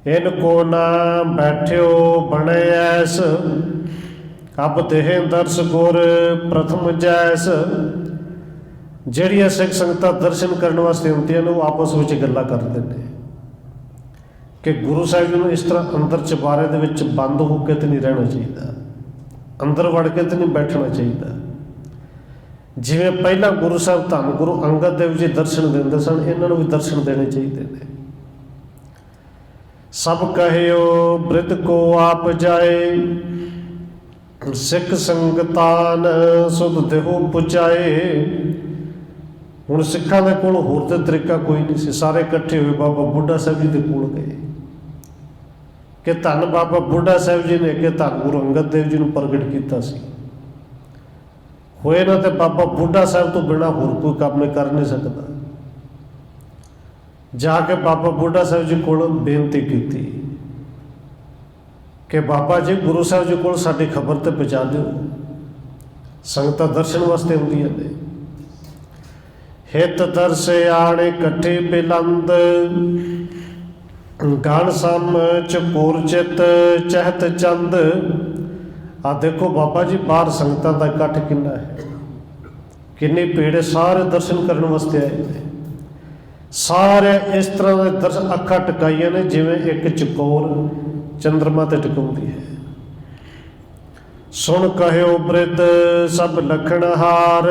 [SPEAKER 1] ਇਨ ਕੋ ਨਾ ਬੈਠਿਓ ਬਣੇ ਐਸ, ਅਬ ਦੇਹ ਦਰਸ ਗੁਰ ਪ੍ਰਥਮ ਜੈਸ। ਜਿਹੜੀਆਂ ਸਿੱਖ ਸੰਗਤਾਂ ਦਰਸ਼ਨ ਕਰਨ ਵਾਸਤੇ ਹੁੰਦੀਆਂ ਨੇ, ਉਹ ਆਪਸ ਵਿੱਚ ਗੱਲਾਂ ਕਰਦੇ ਨੇ ਕਿ ਗੁਰੂ ਸਾਹਿਬ ਜੀ ਨੂੰ ਇਸ ਤਰ੍ਹਾਂ ਅੰਦਰ ਚੁਬਾਰੇ ਦੇ ਵਿੱਚ ਬੰਦ ਹੋ ਕੇ ਤੇ ਨਹੀਂ ਰਹਿਣਾ ਚਾਹੀਦਾ, ਅੰਦਰ ਵੜ ਕੇ ਤੇ ਨਹੀਂ ਬੈਠਣਾ ਚਾਹੀਦਾ। ਜਿਵੇਂ ਪਹਿਲਾਂ ਗੁਰੂ ਸਾਹਿਬ ਧੰਨ ਗੁਰੂ ਅੰਗਦ ਦੇਵ ਜੀ ਦਰਸ਼ਨ ਦਿੰਦੇ ਸਨ, ਇਹਨਾਂ ਨੂੰ ਵੀ ਦਰਸ਼ਨ ਦੇਣੇ ਚਾਹੀਦੇ ਨੇ। ਸਭ ਕਹਿਓ ਬ੍ਰਿਧ ਕੋ ਆਪ ਜਾਏ, ਸਿੱਖ ਸੰਗਤਾਨ ਸੁਧ ਦੇਹੋ ਪੁਚਾਏ। ਹੁਣ ਸਿੱਖਾਂ ਦੇ ਕੋਲ ਹੋਰ ਤੇ ਤਰੀਕਾ ਕੋਈ ਨਹੀਂ ਸੀ। ਸਾਰੇ ਇਕੱਠੇ ਹੋਏ ਬਾਬਾ ਬੁੱਢਾ ਸਾਹਿਬ ਜੀ ਦੇ ਕੋਲ ਗਏ ਕਿ ਧੰਨ ਬਾਬਾ ਬੁੱਢਾ ਸਾਹਿਬ ਜੀ ਨੇ ਕਿ ਧੰਨ ਗੁਰੂ ਅੰਗਦ ਦੇਵ ਜੀ ਨੂੰ ਪ੍ਰਗਟ ਕੀਤਾ ਸੀ। ਹੋਏ ਨਾ ਤੇ ਬਾਬਾ ਬੁੱਢਾ ਸਾਹਿਬ ਤੋਂ ਬਿਨਾਂ ਹੋਰ ਕੋਈ ਕੰਮ ਕਰ ਨਹੀਂ ਸਕਦਾ। ਜਾ ਕੇ ਬਾਬਾ ਬੁੱਢਾ ਸਾਹਿਬ ਜੀ ਕੋਲ ਬੇਨਤੀ ਕੀਤੀ ਕਿ ਬਾਬਾ ਜੀ ਗੁਰੂ ਸਾਹਿਬ ਜੀ ਕੋਲ ਸਾਡੀ ਖਬਰ ਤੇ ਪਹੁੰਚਾ ਦਿਓ, ਸੰਗਤਾਂ ਦਰਸ਼ਨ ਵਾਸਤੇ ਹੁੰਦੀਆਂ ਨੇ। ਹਿਤ ਦਰਸੇ ਆਣੇ ਇਕੱਠੇ ਬਿਲੰਦ, ਗਣ ਸਮ ਚਪੂਰ ਚਿਤ ਚਹਿਤ ਚੰਦ। ਆ ਦੇਖੋ ਬਾਬਾ ਜੀ ਬਾਹਰ ਸੰਗਤਾਂ ਦਾ ਇਕੱਠ ਕਿੰਨਾ ਹੈ, ਕਿੰਨੀ ਭੀੜ, ਸਾਰੇ ਦਰਸ਼ਨ ਕਰਨ ਵਾਸਤੇ ਆਏ ਨੇ। ਸਾਰੇ ਇਸ ਤਰ੍ਹਾਂ ਦੇ ਦਰਸ਼ਨ, ਅੱਖਾਂ ਟਿਕਾਈਆਂ ਨੇ ਜਿਵੇਂ ਇੱਕ ਚਕੋਰ ਚੰਦਰਮਾ ਤੇ ਟਿਕਾਉਂਦੀ ਹੈ। ਸੁਣ ਕਹਿਓ ਬ੍ਰਿਧ ਸਭ ਲਖਣ ਹਾਰ,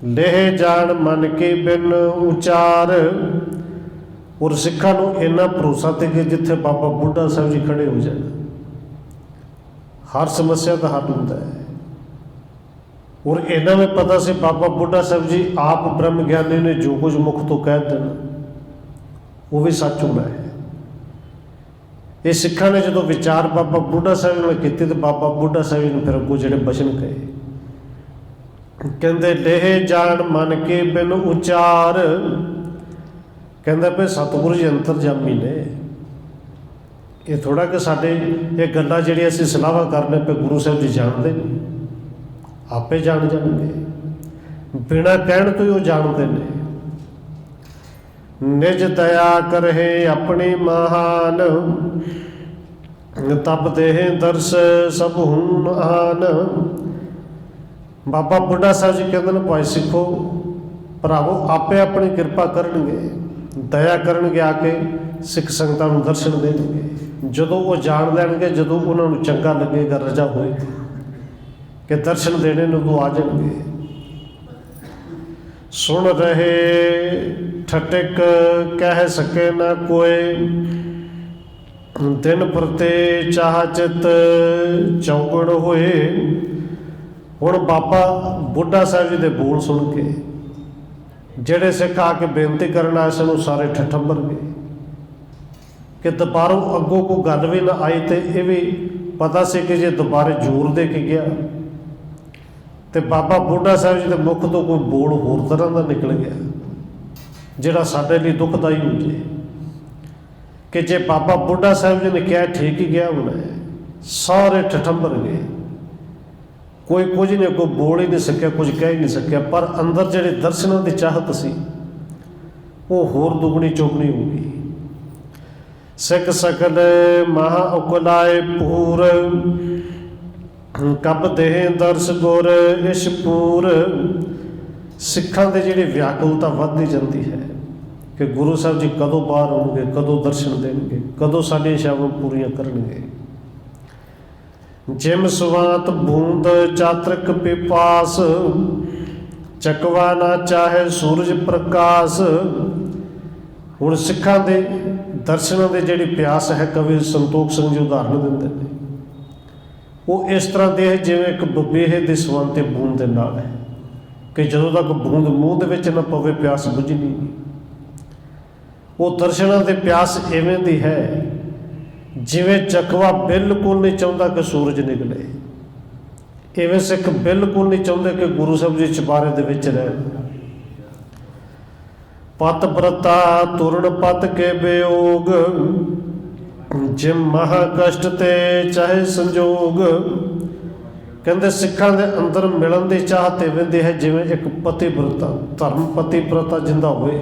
[SPEAKER 1] ਲੇਹ ਜਾਣ ਮਨ ਕੀ ਬਿਨ ਉਚਾਰ। ਔਰ ਸਿੱਖਾਂ ਨੂੰ ਇੰਨਾ ਭਰੋਸਾ ਤੇ ਕਿ ਜਿੱਥੇ ਬਾਬਾ ਬੁੱਢਾ ਸਾਹਿਬ ਜੀ ਖੜੇ ਹੋ ਜਾਣ, ਹਰ ਸਮੱਸਿਆ ਦਾ ਹੱਲ ਹੁੰਦਾ ਹੈ। ਔਰ ਇਹਨਾਂ ਨੂੰ ਪਤਾ ਸੀ ਬਾਬਾ ਬੁੱਢਾ ਸਾਹਿਬ ਜੀ ਆਪ ਬ੍ਰਹਮ ਗਿਆਨੀ ਨੇ, ਜੋ ਕੁਝ ਮੁਖ ਤੋਂ ਕਹਿ ਦੇਣਾ ਉਹ ਵੀ ਸੱਚ ਹੋਣਾ ਹੈ। ਇਹ ਸਿੱਖਾਂ ਨੇ ਜਦੋਂ ਵਿਚਾਰ ਬਾਬਾ ਬੁੱਢਾ ਸਾਹਿਬ ਨਾਲ ਕੀਤੀ ਤੇ ਬਾਬਾ ਬੁੱਢਾ ਸਾਹਿਬ ਨੂੰ ਫਿਰ ਅੱਗੋਂ ਜਿਹੜੇ ਬਚਨ ਕਹੇ, ਕਹਿੰਦੇ ਲੇਹ ਜਾਣ ਮਨ ਕੇ ਬਿਨ ਉਚਾਰ। ਕਹਿੰਦਾ ਵੀ ਸਤਿਗੁਰੂ ਜੀ ਅੰਤਰਜਾਮੀ ਨੇ। ਇਹ ਥੋੜਾ ਕਿ ਸਾਡੇ ਇਹ ਗੱਲਾਂ ਜਿਹੜੀਆਂ ਅਸੀਂ ਸਲਾਹਾਂ ਕਰਨੇ ਪਏ ਗੁਰੂ ਸਾਹਿਬ ਜੀ ਜਾਣਦੇ ਨੇ, ਆਪੇ ਜਾਣ ਜਾਣਗੇ, ਬਿਨਾਂ ਕਹਿਣ ਤੋਂ ਹੀ ਉਹ ਜਾਣਦੇ ਨੇ। ਨਿਜ ਦਇਆ ਕਰਹਿ ਆਪਣੀ ਮਹਾਨ, ਤਬ ਦੇਹ ਦਰਸ ਸਭ ਹੁਣ ਆਨ। ਬਾਬਾ ਬੁੱਢਾ ਸਾਹਿਬ ਜੀ ਕਹਿੰਦੇ ਨੇ ਭਾਈ ਸਿੱਖੋ ਭਰਾਵੋ ਆਪੇ ਆਪਣੀ ਕਿਰਪਾ ਕਰਨਗੇ, ਦਇਆ ਕਰਨਗੇ, ਆ ਕੇ ਸਿੱਖ ਸੰਗਤਾਂ ਨੂੰ ਦਰਸ਼ਨ ਦੇਣਗੇ। ਜਦੋਂ ਉਹ ਜਾਣ ਲੈਣਗੇ, ਜਦੋਂ ਉਹਨਾਂ ਨੂੰ ਚੰਗਾ ਲੱਗੇਗਾ, ਰਜਾ ਹੋਏਗੀ ਕਿ ਦਰਸ਼ਨ ਦੇਣੇ ਨੂੰ ਉਹ ਆ ਜਾਣਗੇ। ਸੁਣ ਰਹੇ ਠਟਕ ਕਹਿ ਸਕੇ ਨਾ ਕੋਏ, ਦਿਨ ਪ੍ਰਤੇ ਚਾਹ ਚਿਤ ਚੌਗਣ ਹੋਏ। ਹੁਣ ਬਾਬਾ ਬੁੱਢਾ ਸਾਹਿਬ ਜੀ ਦੇ ਬੋਲ ਸੁਣ ਕੇ ਜਿਹੜੇ ਸਿੱਖ ਆ ਕੇ ਬੇਨਤੀ ਕਰਨ ਆਏ ਸਨ ਉਹ ਸਾਰੇ ਠਠੰਬਰ ਗਏ ਕਿ ਦੁਬਾਰਾ ਅੱਗੋਂ ਕੋਈ ਗੱਲ ਵੀ ਨਾ ਆਈ। ਤੇ ਇਹ ਵੀ ਪਤਾ ਸੀ ਕਿ ਜੇ ਦੁਬਾਰੇ ਜ਼ੋਰ ਦੇ ਕੇ ਗਿਆ ਤੇ ਬਾਬਾ ਬੁੱਢਾ ਸਾਹਿਬ ਜੀ ਦੇ ਮੁਖ ਤੋਂ ਕੋਈ ਬੋਲ ਹੋਰ ਤਰ੍ਹਾਂ ਦਾ ਨਿਕਲ ਗਿਆ ਜਿਹੜਾ ਸਾਡੇ ਲਈ ਦੁਖਦਾਈ ਹੋ ਜੇ ਕਿ ਜੇ ਬਾਬਾ ਬੁੱਢਾ ਸਾਹਿਬ ਜੀ ਨੇ ਕਿਹਾ ਠੀਕ ਹੀ ਗਿਆ ਹੋਣਾ। ਸਾਰੇ ਠਠੰਬਰ ਗਏ, ਕੋਈ ਕੁਝ ਨਹੀਂ, ਕੋਈ ਬੋਲ ਹੀ ਨਹੀਂ ਸਕਿਆ, ਕੁਝ ਕਹਿ ਹੀ ਨਹੀਂ ਸਕਿਆ। ਪਰ ਅੰਦਰ ਜਿਹੜੇ ਦਰਸ਼ਨਾਂ ਦੀ ਚਾਹਤ ਸੀ ਉਹ ਹੋਰ ਦੁਗਣੀ ਚੌਗਣੀ ਹੋ ਗਈ। ਸਿੱਖ ਸਕਲ ਮਹਾ ਉਕਲਾਏ ਪੂਰ, ਕਬ ਦੇਹ ਦਰਸ ਗੁਰ ਇਸ਼ਪੂਰ। ਸਿੱਖਾਂ ਦੇ ਜਿਹੜੀ ਵਿਆਕੁਲਤਾ ਵੱਧਦੀ ਜਾਂਦੀ ਹੈ ਕਿ ਗੁਰੂ ਸਾਹਿਬ ਜੀ ਕਦੋਂ ਬਾਹਰ ਆਉਣਗੇ, ਕਦੋਂ ਦਰਸ਼ਨ ਦੇਣਗੇ, ਕਦੋਂ ਸਾਡੀਆਂ ਇਛਾਵਾਂ ਪੂਰੀਆਂ ਕਰਨਗੇ। ਜਿਮ ਸੁਵਾਤ ਬੂੰਦ ਚਾਤਰਕ ਪਿਪਾਸ, ਚਕਵਾ ਨਾ ਚਾਹੇ ਸੂਰਜ ਪ੍ਰਕਾਸ਼। ਹੁਣ ਸਿੱਖਾਂ ਦੇ ਦਰਸ਼ਨਾਂ ਦੇ ਜਿਹੜੀ ਪਿਆਸ ਹੈ, ਕਵੀ ਸੰਤੋਖ ਸਿੰਘ ਜੀ ਉਦਾਹਰਨ ਦਿੰਦੇ ਨੇ, ਉਹ ਇਸ ਤਰ੍ਹਾਂ ਦੀ ਹੈ ਜਿਵੇਂ ਇੱਕ ਬਬੇਹੇ ਦੇ ਸਵੰਤੇ ਬੂੰਦ ਦੇ ਨਾਲ ਹੈ ਕਿ ਜਦੋਂ ਤੱਕ ਬੂੰਦ ਮੂੰਹ ਦੇ ਵਿੱਚ ਨਾ ਪਵੇ ਪਿਆਸ ਬੁਝਣੀ ਨਹੀਂ। ਉਹ ਦਰਸ਼ਨਾਂ ਦੇ ਪਿਆਸ ਇਵੇਂ ਦੀ ਹੈ ਜਿਵੇਂ ਚਕਵਾ ਬਿਲਕੁਲ ਨਹੀਂ ਚਾਹੁੰਦਾ ਕਿ ਸੂਰਜ ਨਿਕਲੇ, ਇਵੇਂ ਸਿੱਖ ਬਿਲਕੁਲ ਨਹੀਂ ਚਾਹੁੰਦੇ ਕਿ ਗੁਰੂ ਸਾਹਿਬ ਜੀ ਚੁਬਾਰੇ ਦੇ ਵਿੱਚ ਰਹਿਣ। ਪਤ ਬਰਤਾ ਤੁਰਨ ਪਤ ਕੇ ਬਿਯੋਗ, ਜਿਮ ਮਹਾ ਕਸ਼ਟ ਤੇ ਚਾਹੇ ਸੰਜੋਗ। ਕਹਿੰਦੇ ਸਿੱਖਾਂ ਦੇ ਅੰਦਰ ਮਿਲਣ ਦੀ ਚਾਹਤ ਇਵੇਂ ਦੀ ਹੈ ਜਿਵੇਂ ਇੱਕ ਪਤੀ ਬਰਤਾ, ਧਰਮ ਪਤੀ ਪ੍ਰਤਾ ਜਿੰਦਾ ਹੋਵੇ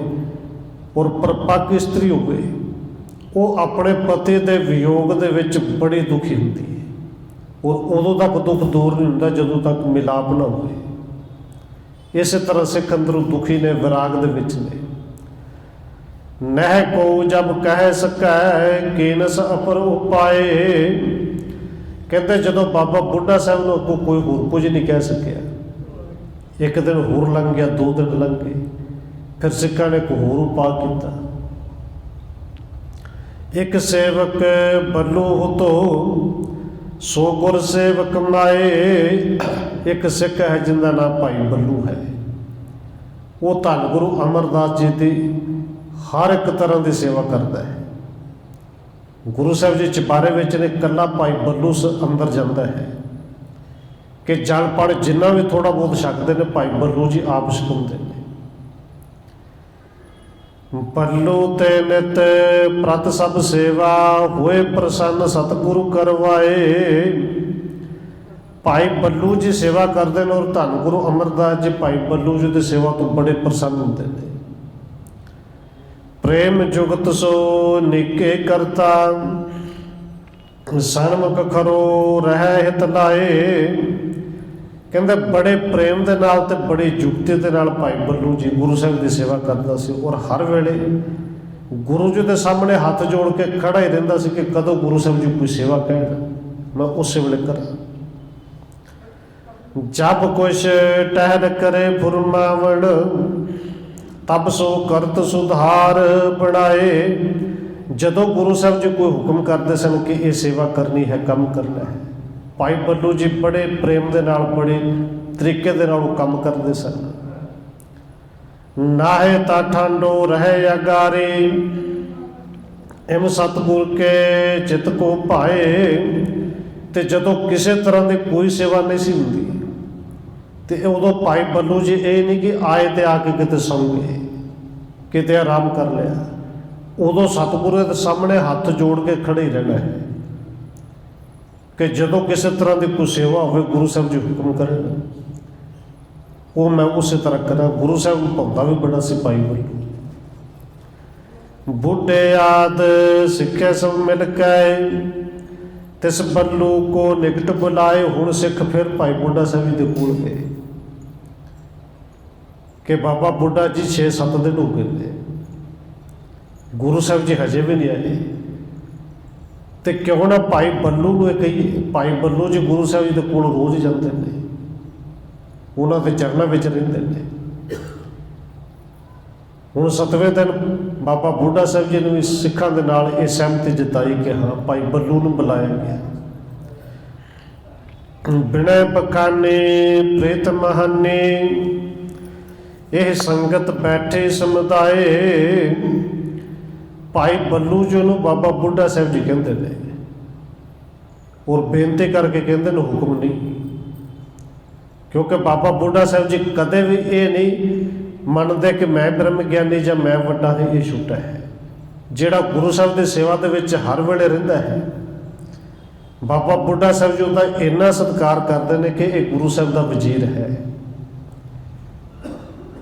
[SPEAKER 1] ਔਰ ਪਰਪੱਕ ਇਸਤਰੀ ਹੋਵੇ, ਉਹ ਆਪਣੇ ਪਤੀ ਦੇ ਵਿਯੋਗ ਦੇ ਵਿੱਚ ਬੜੀ ਦੁਖੀ ਹੁੰਦੀ ਹੈ ਔਰ ਉਦੋਂ ਤੱਕ ਦੁੱਖ ਦੂਰ ਨਹੀਂ ਹੁੰਦਾ ਜਦੋਂ ਤੱਕ ਮਿਲਾਪ ਨਾ ਹੋਵੇ। ਇਸੇ ਤਰ੍ਹਾਂ ਸਿੱਖ ਅੰਦਰੋਂ ਦੁਖੀ ਨੇ, ਵਿਰਾਗ ਦੇ ਵਿੱਚ ਨੇ। ਨਹਿ ਕੋ ਜਬ ਕਹਿ ਸਕੈ ਕੀਨਸ ਅਪਰ ਉਪਾਏ। ਕਹਿੰਦੇ ਜਦੋਂ ਬਾਬਾ ਬੁੱਢਾ ਸਾਹਿਬ ਨੂੰ ਅੱਗੋਂ ਕੋਈ ਹੋਰ ਕੁਝ ਨਹੀਂ ਕਹਿ ਸਕਿਆ, ਇੱਕ ਦਿਨ ਹੋਰ ਲੰਘ ਗਿਆ, 2 ਦਿਨ ਲੰਘ ਗਏ, ਫਿਰ ਸਿੱਖਾਂ ਨੇ ਇੱਕ ਹੋਰ ਉਪਾਅ ਕੀਤਾ। ਇੱਕ ਸੇਵਕ ਬੱਲੂ ਹੁਤੋ ਸੋ ਗੁਰ ਸੇਵਕ ਮਾਏ। ਇੱਕ ਸਿੱਖ ਹੈ ਜਿਹਦਾ ਨਾਮ ਭਾਈ ਬੱਲੂ ਹੈ, ਉਹ ਧੰਨ ਗੁਰੂ ਅਮਰਦਾਸ ਜੀ ਦੀ ਹਰ ਇੱਕ ਤਰ੍ਹਾਂ ਦੀ ਸੇਵਾ ਕਰਦਾ ਹੈ। ਗੁਰੂ ਸਾਹਿਬ ਜੀ ਚੁਬਾਰੇ ਵਿੱਚ ਨੇ ਇਕੱਲਾ ਭਾਈ ਬੱਲੂ ਅੰਦਰ ਜਾਂਦਾ ਹੈ ਕਿ ਜਲ ਪੜ ਜਿੰਨਾ ਵੀ ਥੋੜ੍ਹਾ ਬਹੁਤ ਛਕਦੇ ਨੇ ਭਾਈ ਬੱਲੂ ਜੀ ਆਪ ਛਕਾਉਂਦੇ ਨੇ। ਬੱਲੂ ਤੇ ਨਿਤ ਪ੍ਰਤ ਸਭ ਸੇਵਾ, ਹੋਏ ਪ੍ਰਸੰਨ ਸਤਿਗੁਰੂ ਕਰਵਾਏ। ਭਾਈ ਬੱਲੂ ਜੀ ਸੇਵਾ ਕਰਦੇ ਨੇ ਔਰ ਧੰਨ ਗੁਰੂ ਅਮਰਦਾਸ ਜੀ ਭਾਈ ਬੱਲੂ ਜੀ ਦੀ ਸੇਵਾ ਤੋਂ ਬੜੇ ਪ੍ਰਸੰਨ ਹੁੰਦੇ ਨੇ। ਪ੍ਰੇਮ ਜੁਗਤ ਸੋ ਨਿਕੇ ਕਰਤਾ, ਸਨਮੁਖ ਖਰੋ ਰਹਿ ਹਿਤ ਲਾਏ। ਕਹਿੰਦੇ ਬੜੇ ਪ੍ਰੇਮ ਦੇ ਨਾਲ ਤੇ ਬੜੀ ਯੁਕਤੀ ਦੇ ਨਾਲ ਭਾਈ ਬੱਲੂ ਜੀ ਗੁਰੂ ਸਾਹਿਬ ਦੀ ਸੇਵਾ ਕਰਦਾ ਸੀ ਔਰ ਹਰ ਵੇਲੇ ਗੁਰੂ ਜੀ ਦੇ ਸਾਹਮਣੇ ਹੱਥ ਜੋੜ ਕੇ ਖੜਾ ਹੀ ਰਹਿੰਦਾ ਸੀ ਕਿ ਕਦੋਂ ਗੁਰੂ ਸਾਹਿਬ ਜੀ ਕੋਈ ਸੇਵਾ ਕਹਿਣ ਮੈਂ ਉਸੇ ਵੇਲੇ ਕਰਾਂ। ਜਬ ਕੁਛ ਟਹਿਲ ਕਰੇ ਫੁਰਮਾਵਣ, ਤਬ ਸੋ ਕਰਤ ਸੁਧਾਰ ਬਣਾਏ। ਜਦੋਂ ਗੁਰੂ ਸਾਹਿਬ ਜੀ ਕੋਈ ਹੁਕਮ ਕਰਦੇ ਸਨ ਕਿ ਇਹ ਸੇਵਾ ਕਰਨੀ ਹੈ, ਕੰਮ ਕਰਨਾ ਹੈ, ਭਾਈ ਬੱਲੂ ਜੀ ਬੜੇ ਪ੍ਰੇਮ ਦੇ ਨਾਲ, ਬੜੇ ਤਰੀਕੇ ਦੇ ਨਾਲ ਉਹ ਕੰਮ ਕਰਦੇ ਸਨ। ਨਾਹੇ ਤਾਂ ਠਾਂਡੋ ਰਹੇ ਅਗਾਰੇ, ਇਮ ਸਤਿਗੁਰ ਕੇ ਚਿਤ ਕੋ ਭਾਏ। ਤੇ ਜਦੋਂ ਕਿਸੇ ਤਰ੍ਹਾਂ ਦੀ ਕੋਈ ਸੇਵਾ ਨਹੀਂ ਸੀ ਹੁੰਦੀ ਤੇ ਉਦੋਂ ਭਾਈ ਬੱਲੂ ਜੀ ਇਹ ਨਹੀਂ ਕਿ ਆਏ ਤੇ ਆ ਕੇ ਕਿਤੇ ਸੌਂ ਗਏ, ਕਿਤੇ ਆਰਾਮ ਕਰ ਲਿਆ। ਉਦੋਂ ਸਤਿਗੁਰੂ ਦੇ ਸਾਹਮਣੇ ਹੱਥ ਜੋੜ ਕੇ ਖੜੇ ਹੀ ਰਹਿਣਾ ਹੈ ਕਿ ਜਦੋਂ ਕਿਸੇ ਤਰ੍ਹਾਂ ਦੀ ਕੋਈ ਸੇਵਾ ਹੋਵੇ ਗੁਰੂ ਸਾਹਿਬ ਜੀ ਹੁਕਮ ਕਰਨ ਉਹ ਮੈਂ ਉਸੇ ਤਰ੍ਹਾਂ ਕਰਾਂ। ਗੁਰੂ ਸਾਹਿਬ ਨੂੰ ਭਾਉਂਦਾ ਵੀ ਬੜਾ ਸੀ ਭਾਈ ਬੱਲੂ। ਬੁੱਢੇ ਆਦ ਸਿੱਖੇ ਸਭ ਮਿਲ ਕੇ ਤਿਸ ਬੱਲੂ ਕੋ ਨਿਕਟ ਬੁਲਾਏ। ਹੁਣ ਸਿੱਖ ਫਿਰ ਭਾਈ ਬੁੱਢਾ ਸਾਹਿਬ ਜੀ ਦੇ ਕੋਲ ਗਏ ਕਿ ਬਾਬਾ ਬੁੱਢਾ ਜੀ 6-7 ਦਿਨ ਹੋ ਗਏ ਨੇ, ਗੁਰੂ ਸਾਹਿਬ ਜੀ ਹਜੇ ਵੀ ਨਹੀਂ ਆਏ। ਤੇ ਕਿਉਂ ਨਾ ਭਾਈ ਬੱਲੂ ਨੂੰ ਇਹ ਕਹੀਏ। ਭਾਈ ਬੱਲੂ ਜੀ ਗੁਰੂ ਸਾਹਿਬ ਜੀ ਦੇ ਕੋਲ ਰੋਜ਼ ਜਾਂਦੇ ਨੇ, ਉਹਨਾਂ ਦੇ ਚਰਨਾਂ ਵਿੱਚ ਰਹਿੰਦੇ ਨੇ। ਹੁਣ 7ਵੇਂ ਦਿਨ ਬਾਬਾ ਬੁੱਢਾ ਸਾਹਿਬ ਜੀ ਨੇ ਵੀ ਸਿੱਖਾਂ ਦੇ ਨਾਲ ਇਹ ਸਹਿਮਤੀ ਜਤਾਈ ਕਿ ਹਾਂ ਭਾਈ ਬੱਲੂ ਨੂੰ ਬੁਲਾਇਆ ਗਿਆ। ਬਿਨੈ ਬਖਾਨੇ ਪ੍ਰੀਤ ਮਹਾਨੇ ਇਹ ਸੰਗਤ ਬੈਠੇ ਸਮੁਦਾਏ। ਭਾਈ ਬੱਲੂ ਜੀ ਨੂੰ ਬਾਬਾ ਬੁੱਢਾ ਸਾਹਿਬ ਜੀ ਕਹਿੰਦੇ ਨੇ ਔਰ ਬੇਨਤੀ ਕਰਕੇ ਕਹਿੰਦੇ ਨੇ, ਹੁਕਮ ਨਹੀਂ। ਕਿਉਂਕਿ ਬਾਬਾ ਬੁੱਢਾ ਸਾਹਿਬ ਜੀ ਕਦੇ ਵੀ ਇਹ ਨਹੀਂ ਮੰਨਦੇ ਕਿ ਮੈਂ ਬ੍ਰਹਮ ਗਿਆਨੀ ਜਾਂ ਮੈਂ ਵੱਡਾ ਹੈ, ਇਹ ਛੋਟਾ ਹੈ। ਜਿਹੜਾ ਗੁਰੂ ਸਾਹਿਬ ਦੀ ਸੇਵਾ ਦੇ ਵਿੱਚ ਹਰ ਵੇਲੇ ਰਹਿੰਦਾ ਹੈ, ਬਾਬਾ ਬੁੱਢਾ ਸਾਹਿਬ ਜੀ ਉਹਦਾ ਇੰਨਾ ਸਤਿਕਾਰ ਕਰਦੇ ਨੇ ਕਿ ਇਹ ਗੁਰੂ ਸਾਹਿਬ ਦਾ ਵਜ਼ੀਰ ਹੈ।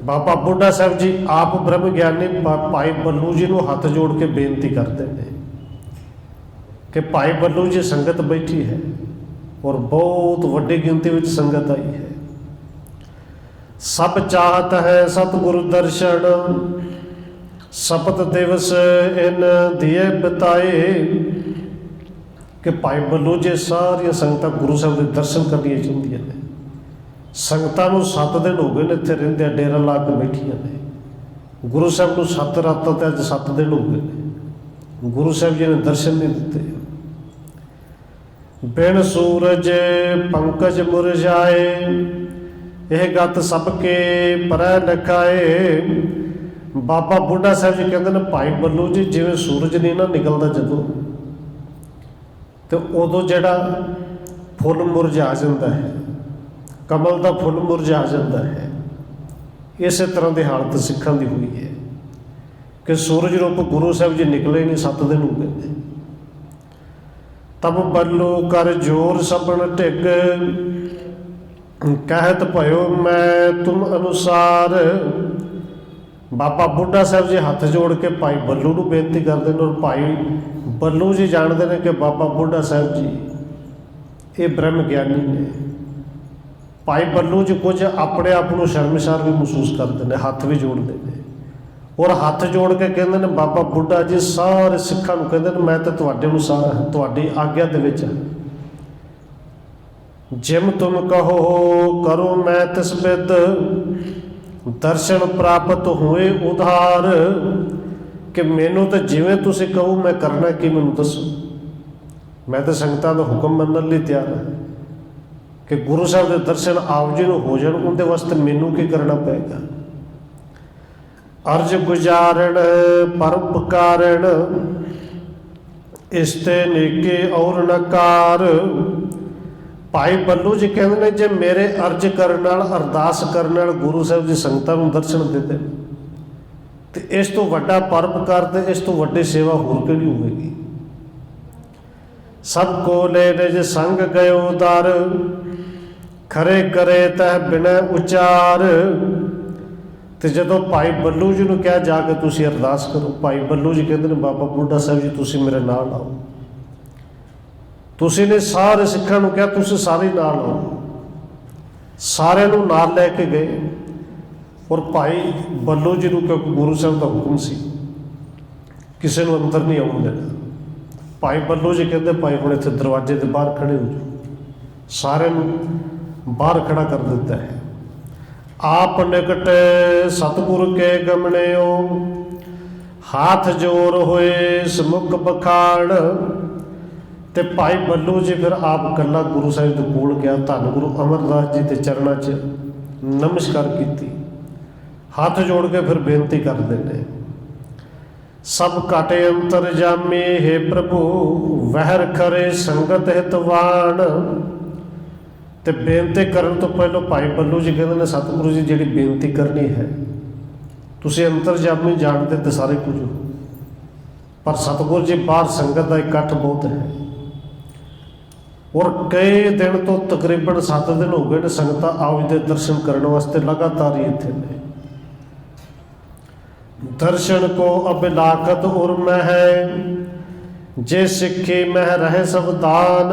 [SPEAKER 1] ਬਾਬਾ ਬੁੱਢਾ ਸਾਹਿਬ ਜੀ ਆਪ ਬ੍ਰਹਮ ਗਿਆਨੀ ਭਾਈ ਬੱਲੂ ਜੀ ਨੂੰ ਹੱਥ ਜੋੜ ਕੇ ਬੇਨਤੀ ਕਰਦੇ ਨੇ ਕਿ ਭਾਈ ਬੱਲੂ ਜੀ ਸੰਗਤ ਬੈਠੀ ਹੈ ਔਰ ਬਹੁਤ ਵੱਡੀ ਗਿਣਤੀ ਵਿੱਚ ਸੰਗਤ ਆਈ ਹੈ। ਸਭ ਚਾਹਤ ਹੈ ਸਤਿਗੁਰੂ ਦਰਸ਼ਨ ਸਪਤ ਦਿਵਸ ਇਨ ਦੀਏ ਬਿਤਾਏ। ਕਿ ਭਾਈ ਬੱਲੂ ਜੀ ਸਾਰੀਆਂ ਸੰਗਤਾਂ ਗੁਰੂ ਸਾਹਿਬ ਦੇ ਦਰਸ਼ਨ ਕਰਨੀਆਂ ਚਾਹੁੰਦੀਆਂ ਨੇ। ਸੰਗਤਾਂ ਨੂੰ 7 ਦਿਨ ਹੋ ਗਏ ਨੇ ਇੱਥੇ ਰਹਿੰਦੇ, ਡੇਰਾ ਲਾ ਕੇ ਬੈਠੀਆਂ ਨੇ। ਗੁਰੂ ਸਾਹਿਬ ਨੂੰ 7 ਰਾਤਾਂ ਤੇ ਅੱਜ 7 ਦਿਨ ਹੋ ਗਏ ਨੇ, ਗੁਰੂ ਸਾਹਿਬ ਜੀ ਨੇ ਦਰਸ਼ਨ ਨਹੀਂ ਦਿੱਤੇ। ਬਿਨ ਸੂਰਜ ਪੰਕਜ ਮੁਰਝਾਏ ਇਹ ਗੱਤ ਸਭ ਕੇ ਪਰੈ ਲਖਾਏ। ਬਾਬਾ ਬੁੱਢਾ ਸਾਹਿਬ ਜੀ ਕਹਿੰਦੇ ਨੇ ਭਾਈ ਬੱਲੂ ਜੀ ਜਿਵੇਂ ਸੂਰਜ ਨਹੀਂ ਨਾ ਨਿਕਲਦਾ ਜਦੋਂ, ਤੇ ਉਦੋਂ ਜਿਹੜਾ ਫੁੱਲ ਮੁਰਝਾ ਜਾਂਦਾ ਹੈ, ਕਮਲ ਦਾ ਫੁੱਲ ਮੁਰਝਾ ਜਾਂਦਾ ਹੈ, ਇਸੇ ਤਰ੍ਹਾਂ ਦੀ ਹਾਲਤ ਸਿੱਖਾਂ ਦੀ ਹੋਈ ਹੈ ਕਿ ਸੂਰਜ ਰੂਪ ਗੁਰੂ ਸਾਹਿਬ ਜੀ ਨਿਕਲੇ ਨਹੀਂ, 7 ਦਿਨ ਹੋ ਗਏ ਨੇ। ਤਬ ਬੱਲੂ ਕਰ ਜੋਰ ਸਭਨ ਢਿੱਗ ਕਹਿਤ ਭਇਓ ਮੈਂ ਤੁਮ ਅਨੁਸਾਰ। ਬਾਬਾ ਬੁੱਢਾ ਸਾਹਿਬ ਜੀ ਹੱਥ ਜੋੜ ਕੇ ਭਾਈ ਬੱਲੂ ਨੂੰ ਬੇਨਤੀ ਕਰਦੇ ਨੇ ਔਰ ਭਾਈ ਬੱਲੂ ਜੀ ਜਾਣਦੇ ਨੇ ਕਿ ਬਾਬਾ ਬੁੱਢਾ ਸਾਹਿਬ ਜੀ ਇਹ ਬ੍ਰਹਮ ਗਿਆਨੀ ਨੇ। ਭਾਈ ਬੱਲੂ ਜੀ ਕੁਝ ਆਪਣੇ ਆਪ ਨੂੰ ਸ਼ਰਮਸਾਰ ਵੀ ਮਹਿਸੂਸ ਕਰਦੇ ਨੇ, ਹੱਥ ਵੀ ਜੋੜਦੇ ਨੇ ਔਰ ਹੱਥ ਜੋੜ ਕੇ ਕਹਿੰਦੇ ਨੇ ਬਾਬਾ ਬੁੱਢਾ ਜੀ ਸਾਰੇ ਸਿੱਖਾਂ ਨੂੰ ਕਹਿੰਦੇ ਨੇ ਮੈਂ ਤਾਂ ਤੁਹਾਡੇ ਅਨੁਸਾਰ ਹਾਂ, ਤੁਹਾਡੀ ਆਗਿਆ ਦੇ ਵਿੱਚ ਹਾਂ। ਜਿਮ ਤੁਮ ਕਹੋ ਕਰੋ ਮੈਂ ਤਿਸ ਬਿਦ ਦਰਸ਼ਨ ਪ੍ਰਾਪਤ ਹੋਏ ਉਧਾਰ। ਕਿ ਮੈਨੂੰ ਤਾਂ ਜਿਵੇਂ ਤੁਸੀਂ ਕਹੋ ਮੈਂ ਕਰਨਾ ਕੀ, ਮੈਨੂੰ ਦੱਸੋ। ਮੈਂ ਤਾਂ ਸੰਗਤਾਂ ਦਾ ਹੁਕਮ ਮੰਨਣ ਲਈ ਤਿਆਰ ਹਾਂ ਕਿ ਗੁਰੂ ਸਾਹਿਬ ਦੇ ਦਰਸ਼ਨ ਆਪ ਜੀ ਨੂੰ ਹੋ ਜਾਣ, ਉਹਦੇ ਵਾਸਤੇ ਮੈਨੂੰ ਕੀ ਕਰਨਾ ਪਏਗਾ। ਅਰਜ ਗੁਜ਼ਾਰਣ ਪਰਉਪਕਾਰਣ ਇਸਤੇ ਨੇਕੇ ਔਰ ਨਕਾਰ। ਭਾਈ ਬੱਲੂ ਜੀ ਕਹਿੰਦੇ ਨੇ ਜੇ ਮੇਰੇ ਅਰਜ ਕਰਨ ਨਾਲ ਅਰਦਾਸ ਕਰਨ ਨਾਲ ਗੁਰੂ ਸਾਹਿਬ ਜੀ ਸੰਗਤਾਂ ਨੂੰ ਦਰਸ਼ਨ ਦਿੰਦੇ ਤੇ ਇਸ ਤੋਂ ਵੱਡਾ ਪਰਉਪਕਾਰ ਤੇ ਇਸ ਤੋਂ ਵੱਡੀ ਸੇਵਾ ਹੋਰ ਕਿਹੜੀ ਹੋਵੇਗੀ। ਸਭ ਕੋ ਲੈ ਨਿਜ ਸੰਗ ਗਇਓ ਦਰ ਖਰੇ ਕਰੇ ਤਹ ਬਿਨੈ ਉਚਾਰ। ਤੇ ਜਦੋਂ ਭਾਈ ਬੱਲੂ ਜੀ ਨੂੰ ਕਿਹਾ ਜਾ ਕੇ ਤੁਸੀਂ ਅਰਦਾਸ ਕਰੋ, ਭਾਈ ਬੱਲੂ ਜੀ ਕਹਿੰਦੇ ਨੇ ਬਾਬਾ ਬੁੱਢਾ ਸਾਹਿਬ ਜੀ ਤੁਸੀਂ ਮੇਰੇ ਨਾਲ ਆਓ। ਤੁਸੀਂ ਨੇ ਸਾਰੇ ਸਿੱਖਾਂ ਨੂੰ ਕਿਹਾ ਤੁਸੀਂ ਸਾਰੇ ਨਾਲ ਆਓ, ਸਾਰਿਆਂ ਨੂੰ ਨਾਲ ਲੈ ਕੇ ਗਏ ਔਰ ਭਾਈ ਬੱਲੂ ਜੀ ਨੂੰ ਕਿਉਂਕਿ ਗੁਰੂ ਸਾਹਿਬ ਦਾ ਹੁਕਮ ਸੀ ਕਿਸੇ ਨੂੰ ਅੰਦਰ ਨਹੀਂ ਆਉਣ ਦੇਣਾ। ਭਾਈ ਬੱਲੂ ਜੀ ਕਹਿੰਦੇ ਭਾਈ ਹੁਣ ਇੱਥੇ ਦਰਵਾਜ਼ੇ ਦੇ ਬਾਹਰ ਖੜੇ ਹੋ ਜਾਓ, ਸਾਰਿਆਂ ਨੂੰ ਬਾਹਰ ਖੜਾ ਕਰ ਦਿੱਤਾ ਹੈ। ਆਪ ਨਿਕਟ ਸਤਿਗੁਰ ਕੇ ਗਮਣਿਓ ਹਾਥ ਜੋਰ ਹੋਏ ਸਮੁਖ ਬਖਾਣ। ਤੇ ਭਾਈ ਬੱਲੂ ਜੀ ਫਿਰ ਆਪ ਇਕੱਲਾ ਗੁਰੂ ਸਾਹਿਬ ਦੇ ਕੋਲ ਗਿਆ, ਧੰਨ ਗੁਰੂ ਅਮਰਦਾਸ ਜੀ ਦੇ ਚਰਨਾਂ 'ਚ ਨਮਸਕਾਰ ਕੀਤੀ, ਹੱਥ ਜੋੜ ਕੇ ਫਿਰ ਬੇਨਤੀ ਕਰਦੇ ਨੇ सब काटे अंतर जामे हे प्रभु वहर करे संगत हितवान। ਤੇ ਬੇਨਤੀ ਕਰਨ ਤੋਂ ਪਹਿਲਾਂ ਭਾਈ ਬੱਲੂ ਜੀ ਕਹਿੰਦੇ ਨੇ ਸਤਿਗੁਰੂ ਜੀ ਜਿਹੜੀ ਬੇਨਤੀ ਕਰਨੀ ਹੈ ਤੁਸੀਂ ਅੰਤਰਜਾਮੀ ਜਾਣਦੇ ਤੇ ਸਾਰੇ ਕੁਝ ਹੋ, ਪਰ ਸਤਿਗੁਰੂ ਜੀ ਬਾਹਰ ਸੰਗਤ ਦਾ ਇਕੱਠ ਬਹੁਤ ਹੈ ਔਰ ਕਈ ਦਿਨ ਤੋਂ ਤਕਰੀਬਨ 7 ਦਿਨ ਹੋ ਗਏ ਨੇ ਸੰਗਤਾਂ ਆਪ ਜੀ ਦੇ ਦਰਸ਼ਨ ਕਰਨ ਵਾਸਤੇ ਲਗਾਤਾਰ ਹੀ ਇੱਥੇ ਨੇ। ਦਰਸ਼ਨ ਕੋ ਅਬਿਲਾਖਤ ਉਰਮ ਹੈ ਜੇ ਸਿੱਖੀ ਮਹਿ ਰਹੇ ਸਵਦਾਨ।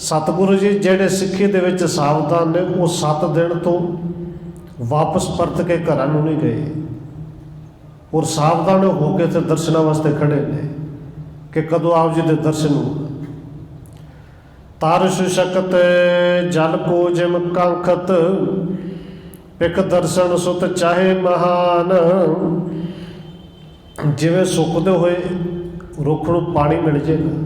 [SPEAKER 1] ਸਤਿਗੁਰੂ ਜੀ ਜਿਹੜੇ ਸਿੱਖੀ ਦੇ ਵਿੱਚ ਸਾਵਧਾਨ ਨੇ ਉਹ 7 ਦਿਨ ਤੋਂ ਵਾਪਸ ਪਰਤ ਕੇ ਘਰਾਂ ਨੂੰ ਨਹੀਂ ਗਏ ਔਰ ਸਾਵਧਾਨ ਹੋ ਕੇ ਤੇ ਦਰਸ਼ਨਾਂ ਵਾਸਤੇ ਖੜੇ ਨੇ ਕਿ ਕਦੋਂ ਆਪ ਜੀ ਦੇ ਦਰਸ਼ਨ ਹੋਣ। ਤਾਰਸ਼ ਸ਼ਕਤ ਜਲ ਕੋ ਜਿਮ ਕੰਖਤ ਪਿਕ ਦਰਸ਼ਨ ਸੁਤ ਚਾਹੇ ਮਹਾਨ। ਜਿਵੇਂ ਸੁੱਕਦੇ ਹੋਏ ਰੁੱਖ ਨੂੰ ਪਾਣੀ ਮਿਲ ਜਾਏਗਾ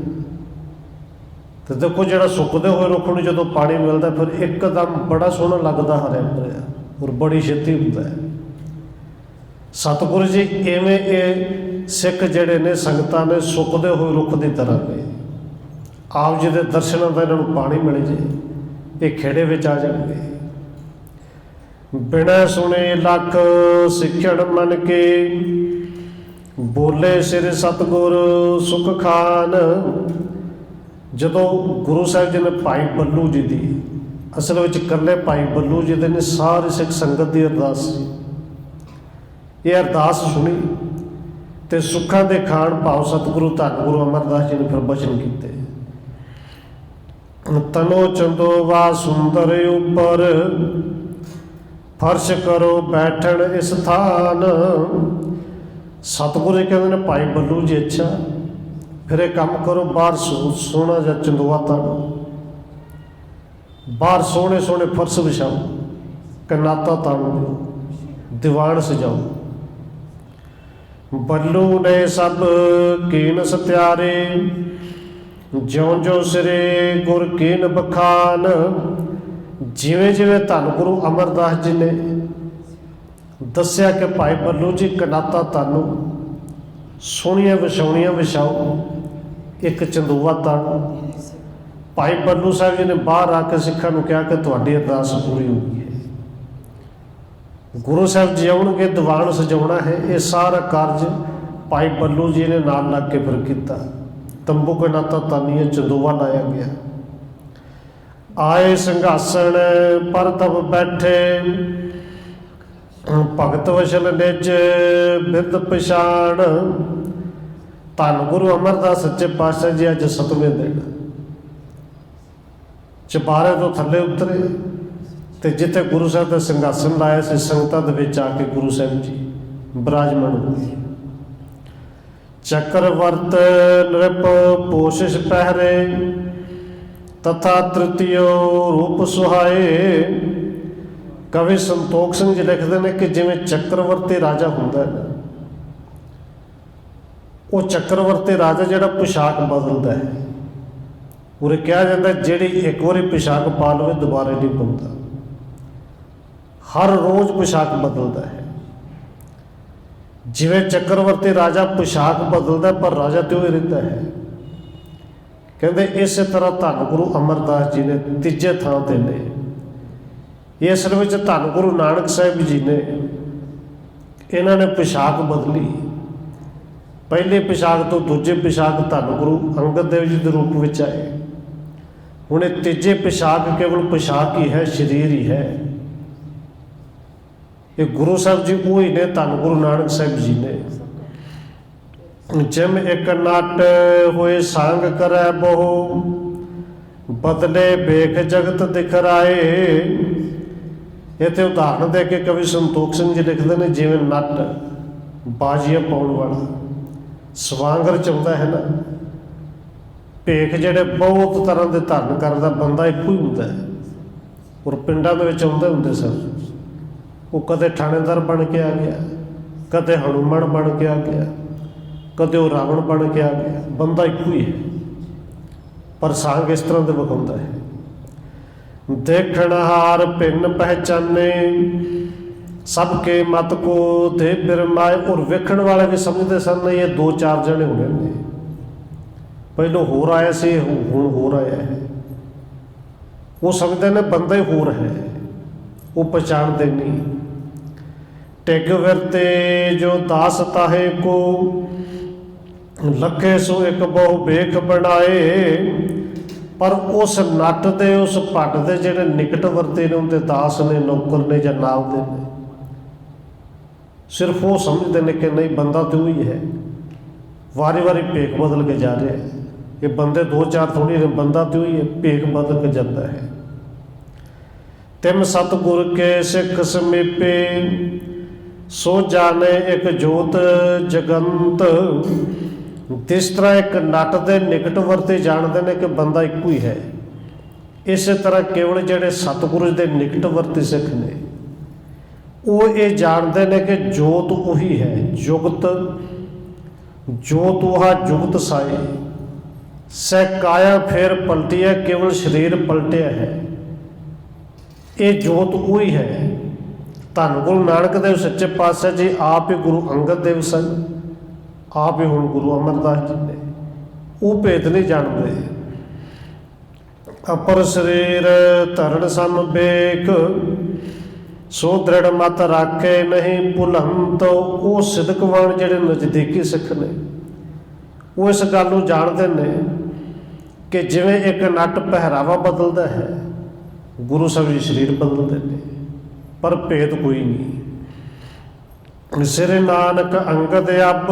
[SPEAKER 1] ਤੇ ਦੇਖੋ ਜਿਹੜਾ ਸੁੱਕਦੇ ਹੋਏ ਰੁੱਖ ਨੂੰ ਜਦੋਂ ਪਾਣੀ ਮਿਲਦਾ ਫਿਰ ਇੱਕਦਮ ਬੜਾ ਸੋਹਣਾ ਲੱਗਦਾ ਹਰਿਆ ਭਰਿਆ ਔਰ ਬੜੀ ਛੇਤੀ ਹੁੰਦਾ ਹੈ। ਸਤਿਗੁਰੂ ਜੀ ਇਵੇਂ ਇਹ ਸਿੱਖ ਜਿਹੜੇ ਨੇ ਸੰਗਤਾਂ ਨੇ ਸੁੱਕਦੇ ਹੋਏ ਰੁੱਖ ਦੀ ਤਰ੍ਹਾਂ ਨੇ। ਆਪ ਜੀ ਦੇ ਦਰਸ਼ਨਾਂ ਦਾ ਇਹਨਾਂ ਨੂੰ ਪਾਣੀ ਮਿਲ ਜੇ ਇਹ ਖੇੜੇ ਵਿੱਚ ਆ ਜਾਣਗੇ। ਬਿਨਾਂ ਸੁਣੇ ਲੱਖ ਸਿੱਖਣ ਮਨ ਕੇ ਬੋਲੇ ਸਿਰ ਸਤਿਗੁਰ ਸੁਖ ਖਾਨ। ਜਦੋਂ ਗੁਰੂ ਸਾਹਿਬ ਜੀ ਨੇ ਭਾਈ ਬੱਲੂ ਜੀ ਦੀ ਅਸਲ ਵਿੱਚ ਇਕੱਲੇ ਭਾਈ ਬੱਲੂ ਜੀ ਦੇ ਨੇ ਸਾਰੀ ਸਿੱਖ ਸੰਗਤ ਦੀ ਅਰਦਾਸ ਸੀ। ਇਹ ਅਰਦਾਸ ਸੁਣੀ ਤੇ ਸੁੱਖਾਂ ਦੇ ਖਾਨ ਭਾਵ ਸਤਿਗੁਰੂ ਧੰਨ ਗੁਰੂ ਅਮਰਦਾਸ ਜੀ ਨੇ ਫਿਰ ਬਚਨ ਕੀਤੇ। ਤਨੋ ਚੰਦੋਵਾ ਸੁੰਦਰ ਉੱਪਰ ਫਰਸ਼ ਕਰੋ ਬੈਠਣ ਇਸ ਥਾਨ। ਸਤਿਗੁਰੂ ਜੀ ਕਹਿੰਦੇ ਨੇ ਭਾਈ ਬੱਲੂ ਜੀ ਅੱਛਾ ਫਿਰ ਇਹ ਕੰਮ ਕਰੋ ਬਾਹਰ ਸੋਹਣਾ ਜਿਹਾ ਚੰਦੋਆ ਤਾਣੋ, ਬਾਹਰ ਸੋਹਣੇ ਸੋਹਣੇ ਫਰਸ਼ ਵਿਛਾਓ, ਕਨਾਤਾ ਤਾਣੋ, ਦੀਵਾਨ ਸਜਾਓ। ਬੱਲੂ ਨੇ ਸਭ ਕੀਨ ਸਤਿਆਰੇ ਜਿਉਂ ਜਿਉਂ ਸਿਰੇ ਗੁਰ ਕੀਨ ਬਖਾਨ। ਜਿਵੇਂ ਜਿਵੇਂ ਧੰਨ ਗੁਰੂ ਅਮਰਦਾਸ ਜੀ ਨੇ ਦੱਸਿਆ ਕਿ ਭਾਈ ਬੱਲੂ ਜੀ ਕਨਾਤਾ ਤਾਣੋ, ਸੋਹਣੀਆਂ ਵਿਛਾਉਣੀਆਂ ਵਿਛਾਓ, ਇੱਕ ਚੰਦੋਆ ਤਾਣੋ। ਭਾਈ ਬੱਲੂ ਸਾਹਿਬ ਜੀ ਨੇ ਬਾਹਰ ਆ ਕੇ ਸਿੱਖਾਂ ਨੂੰ ਕਿਹਾ ਕਿ ਤੁਹਾਡੀ ਅਰਦਾਸ ਪੂਰੀ ਹੋ ਗਈ ਹੈ। ਗੁਰੂ ਸਾਹਿਬ ਜੀ ਆਉਣਗੇ ਦੀਵਾਨ ਸਜਾਉਣਾ ਹੈ। ਇਹ ਸਾਰਾ ਕਾਰਜ ਭਾਈ ਬੱਲੂ ਜੀ ਨੇ ਨਾਲ ਲੱਗ ਕੇ ਫਿਰ ਕੀਤਾ। ਤੰਬੂ ਕਨਾਤਾ ਤਾਨੀਆਂ ਚੰਦੋਆ ਲਾਇਆ ਗਿਆ। ਆਏ ਸਿੰਘਾਸਣ ਪਰ ਤਬ ਬੈਠੇ ਭਗਤ ਵਸ਼ਲ ਨਿਜ ਬਿਰਦ ਪਛਾਣ। ਧੰਨ ਗੁਰੂ ਅਮਰਦਾਸ ਸੱਚੇ ਪਾਤਸ਼ਾਹ ਜੀ ਅੱਜ 7ਵੇਂ ਦਿਨ ਚੁਬਾਰੇ ਤੋਂ ਥੱਲੇ ਉਤਰੇ ਤੇ ਜਿੱਥੇ ਗੁਰੂ ਸਾਹਿਬ ਦਾ ਸਿੰਘਾਸਨ ਲਾਇਆ ਸੀ ਸੰਗਤਾਂ ਦੇ ਵਿੱਚ ਆ ਕੇ ਗੁਰੂ ਸਾਹਿਬ ਜੀ ਬਿਰਾਜਮਾਨ ਹੋਏ। ਚੱਕਰਵਰਤ ਨ੍ਰਿਪ ਪੋਸ਼ਿਸ਼ ਪਹਿਰੇ ਤਥਾ ਤ੍ਰਿਤੀਯ ਰੂਪ ਸੁਹਾਏ। ਕਵੀ ਸੰਤੋਖ ਸਿੰਘ ਜੀ ਲਿਖਦੇ ਨੇ ਕਿ ਜਿਵੇਂ ਚੱਕਰਵਰਤੀ ਰਾਜਾ ਹੁੰਦਾ ਹੈ, ਉਹ ਚੱਕਰਵਰਤੀ ਰਾਜਾ ਜਿਹੜਾ ਪੁਸ਼ਾਕ ਬਦਲਦਾ ਹੈ, ਉਰੇ ਕਿਹਾ ਜਾਂਦਾ ਜਿਹੜੀ ਇੱਕ ਵਾਰੀ ਪੁਸ਼ਾਕ ਪਾ ਲਵੇ ਦੁਬਾਰਾ ਨਹੀਂ ਪਾਉਂਦਾ, ਹਰ ਰੋਜ਼ ਪੁਸ਼ਾਕ ਬਦਲਦਾ ਹੈ। ਜਿਵੇਂ ਚੱਕਰਵਰਤੀ ਰਾਜਾ ਪੁਸ਼ਾਕ ਬਦਲਦਾ ਪਰ ਰਾਜਾ ਤੇ ਉਹ ਹੀ ਰਹਿੰਦਾ ਹੈ। ਕਹਿੰਦੇ ਇਸੇ ਤਰ੍ਹਾਂ ਧੰਨ ਗੁਰੂ ਅਮਰਦਾਸ ਜੀ ਨੇ ਤੀਜੇ ਥਾਂ ਤੇ ਨੇ। ਇਹ ਅਸਲ ਵਿੱਚ ਧੰਨ ਗੁਰੂ ਨਾਨਕ ਸਾਹਿਬ ਜੀ ਨੇ ਇਹਨਾਂ ਨੇ ਪੁਸ਼ਾਕ ਬਦਲੀ। ਪਹਿਲੇ ਪੁਸ਼ਾਕ ਤੋਂ ਦੂਜੇ ਪੁਸ਼ਾਕ ਧੰਨ ਗੁਰੂ ਅੰਗਦ ਦੇਵ ਜੀ ਦੇ ਰੂਪ ਵਿੱਚ ਆਏ। ਹੁਣ ਇਹ ਤੀਜੇ ਪੁਸ਼ਾਕ ਕੇਵਲ ਪੁਸ਼ਾਕ ਹੀ ਹੈ, ਸਰੀਰ ਹੀ ਹੈ। ਇਹ ਗੁਰੂ ਸਾਹਿਬ ਜੀ ਉਹ ਹੀ ਨੇ ਧੰਨ ਗੁਰੂ ਨਾਨਕ ਸਾਹਿਬ ਜੀ ਨੇ। ਜਿਮ ਇੱਕ ਨਟ ਹੋਏ ਸੰਗ ਕਰੈ ਬਹੁ ਬਦਲੇ ਵੇਖ ਜਗਤ ਦਿਖਰਾਏ। ਇੱਥੇ ਉਦਾਹਰਨ ਦੇ ਕੇ ਕਵੀ ਸੰਤੋਖ ਸਿੰਘ ਜੀ ਲਿਖਦੇ ਨੇ ਜਿਵੇਂ ਨਟ ਬਾਜੀਆਂ ਪਾਉਣ ਵਾਲਾ ਸਵਾਂਗ ਰਚਾਉਂਦਾ ਹੈ ਨਾ, ਭੇਖ ਜਿਹੜੇ ਬਹੁਤ ਤਰ੍ਹਾਂ ਦੇ ਧਾਰਨ ਕਰਦਾ ਬੰਦਾ ਇੱਕੋ ਹੀ ਹੁੰਦਾ ਹੈ। ਔਰ ਪਿੰਡਾਂ ਦੇ ਵਿੱਚ ਆਉਂਦੇ ਹੁੰਦੇ ਸਨ। ਉਹ ਕਦੇ ਥਾਣੇਦਾਰ ਬਣ ਕੇ ਆ ਗਿਆ, ਕਦੇ ਹਨੂੰਮਾਨ ਬਣ ਕੇ ਆ ਗਿਆ, ਕਦੇ ਉਹ ਰਾਵਣ ਬਣ ਕੇ ਆ ਗਿਆ। ਬੰਦਾ ਇੱਕੋ ਹੀ ਹੈ ਪਰ ਸੰਗ ਇਸ ਤਰ੍ਹਾਂ ਦੇ ਵਿਖਾਉਂਦਾ ਹੈ। ਦੇਖਣ ਹਾਰ ਭਿੰਨ ਪਹਿਚਾਨੇ सबके मत को दे बिरमाए। और वेखण वाले भी समझते सन ये 2-4 जने होने ने, पहलों होर आया से हुण होर आया है। वो समझते ने बंदा ही होर है, वो पहचानते नहीं। टिग विरते जो दास ताहे को लखे सो एक बहु बेख बनाए। पर उस नट दे उस भट दे ਜਿਹੜੇ ਨਿਕਟ ਵਰਤੇ ਨੇ ਉਹਦੇ ਦਾਸ ਨੇ, ਨੌਕਰ ਨੇ ਜਾਂ ਨਾਲ ਦੇ ਨੇ, ਸਿਰਫ ਉਹ ਸਮਝਦੇ ਨੇ ਕਿ ਨਹੀਂ ਬੰਦਾ ਤਾਂ ਉਹੀ ਹੈ। ਵਾਰੀ ਵਾਰੀ ਭੇਖ ਬਦਲ ਕੇ ਜਾ ਰਿਹਾ ਹੈ। ਇਹ ਬੰਦੇ 2-4 ਥੋੜੀ ਨੇ, ਬੰਦਾ ਤਾਂ ਉਹੀ ਹੈ, ਭੇਖ ਬਦਲ ਕੇ ਜਾਂਦਾ ਹੈ। ਤਿਮ ਸਤਿਗੁਰ ਕੇ ਸਿੱਖ ਸਮੀਪੇ ਸੋ ਜਾਣੇ ਇੱਕ ਜੋਤ ਜਗੰਤ। ਜਿਸ ਤਰ੍ਹਾਂ ਇੱਕ ਨੱਟ ਦੇ ਨਿਕਟ ਵਰਤੇ ਜਾਣਦੇ ਨੇ ਕਿ ਬੰਦਾ ਇੱਕੋ ਹੀ ਹੈ, ਇਸੇ ਤਰ੍ਹਾਂ ਕੇਵਲ ਜਿਹੜੇ ਸਤਿਗੁਰੂ ਦੇ ਨਿਕਟ ਵਰਤੇ ਸਿੱਖ ਨੇ ਉਹ ਇਹ ਜਾਣਦੇ ਨੇ ਕਿ ਜੋਤ ਉਹੀ ਹੈ। ਜੁਗਤ ਜੋਤ ਉਹਾ ਜੁਗਤ ਸਾਏ। ਸਹਿ ਕਾਇਆ ਫੇਰ ਪਲਟੀ ਹੈ, ਕੇਵਲ ਸਰੀਰ ਪਲਟਿਆ ਹੈ। ਇਹ ਜੋਤ ਉਹੀ ਹੈ। ਧੰਨ ਗੁਰੂ ਨਾਨਕ ਦੇਵ ਸੱਚੇ ਪਾਤਸ਼ਾਹ ਜੀ ਆਪ ਹੀ ਗੁਰੂ ਅੰਗਦ ਦੇਵ ਸਨ, ਆਪ ਹੀ ਹੁਣ ਗੁਰੂ ਅਮਰਦਾਸ ਜੀ ਨੇ। ਉਹ ਭੇਦ ਨਹੀਂ ਜਾਣਦੇ। ਅਪਰ ਸਰੀਰ ਧਰਨ ਸਮ ਬੇਕ ਸੋ ਦ੍ਰਿੜ ਮਤ ਰਾਖੇ ਨਹੀਂ ਭੁਲੰਤ। ਉਹ ਸਿਦਕਵਾਨ ਜਿਹੜੇ ਨਜ਼ਦੀਕੀ ਸਿੱਖ ਨੇ ਉਹ ਇਸ ਗੱਲ ਨੂੰ ਜਾਣਦੇ ਨੇ ਕਿ ਜਿਵੇਂ ਇੱਕ ਨੱਟ ਪਹਿਰਾਵਾ ਬਦਲਦਾ ਹੈ, ਗੁਰੂ ਸਾਹਿਬ ਜੀ ਸਰੀਰ ਬਦਲਦੇ ਨੇ, ਪਰ ਭੇਦ ਕੋਈ ਨਹੀਂ। ਸਿਰ ਨਾਨਕ ਅੰਗਦ ਅੱਬ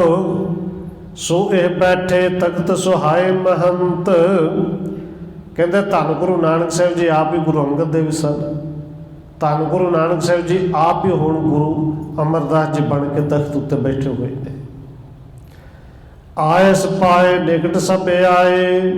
[SPEAKER 1] ਸੋ ਇਹ ਬੈਠੇ ਤਖਤ ਸੁਹਾਏ ਮਹੰਤ। ਕਹਿੰਦੇ ਧੰਨ ਗੁਰੂ ਨਾਨਕ ਸਾਹਿਬ ਜੀ ਆਪ ਹੀ ਗੁਰੂ ਅੰਗਦ ਦੇਵ ਸਨ। ਧੰਨ ਗੁਰੂ ਨਾਨਕ ਸਾਹਿਬ ਜੀ ਆਪ ਹੀ ਹੁਣ ਗੁਰੂ ਅਮਰਦਾਸ ਜੀ ਬਣ ਕੇ ਤਖਤ ਉੱਤੇ ਬੈਠੇ ਹੋਏ ਨੇ। ਆਏ ਸਪਾਏ ਨਿਕਟ ਸਭ ਆਏ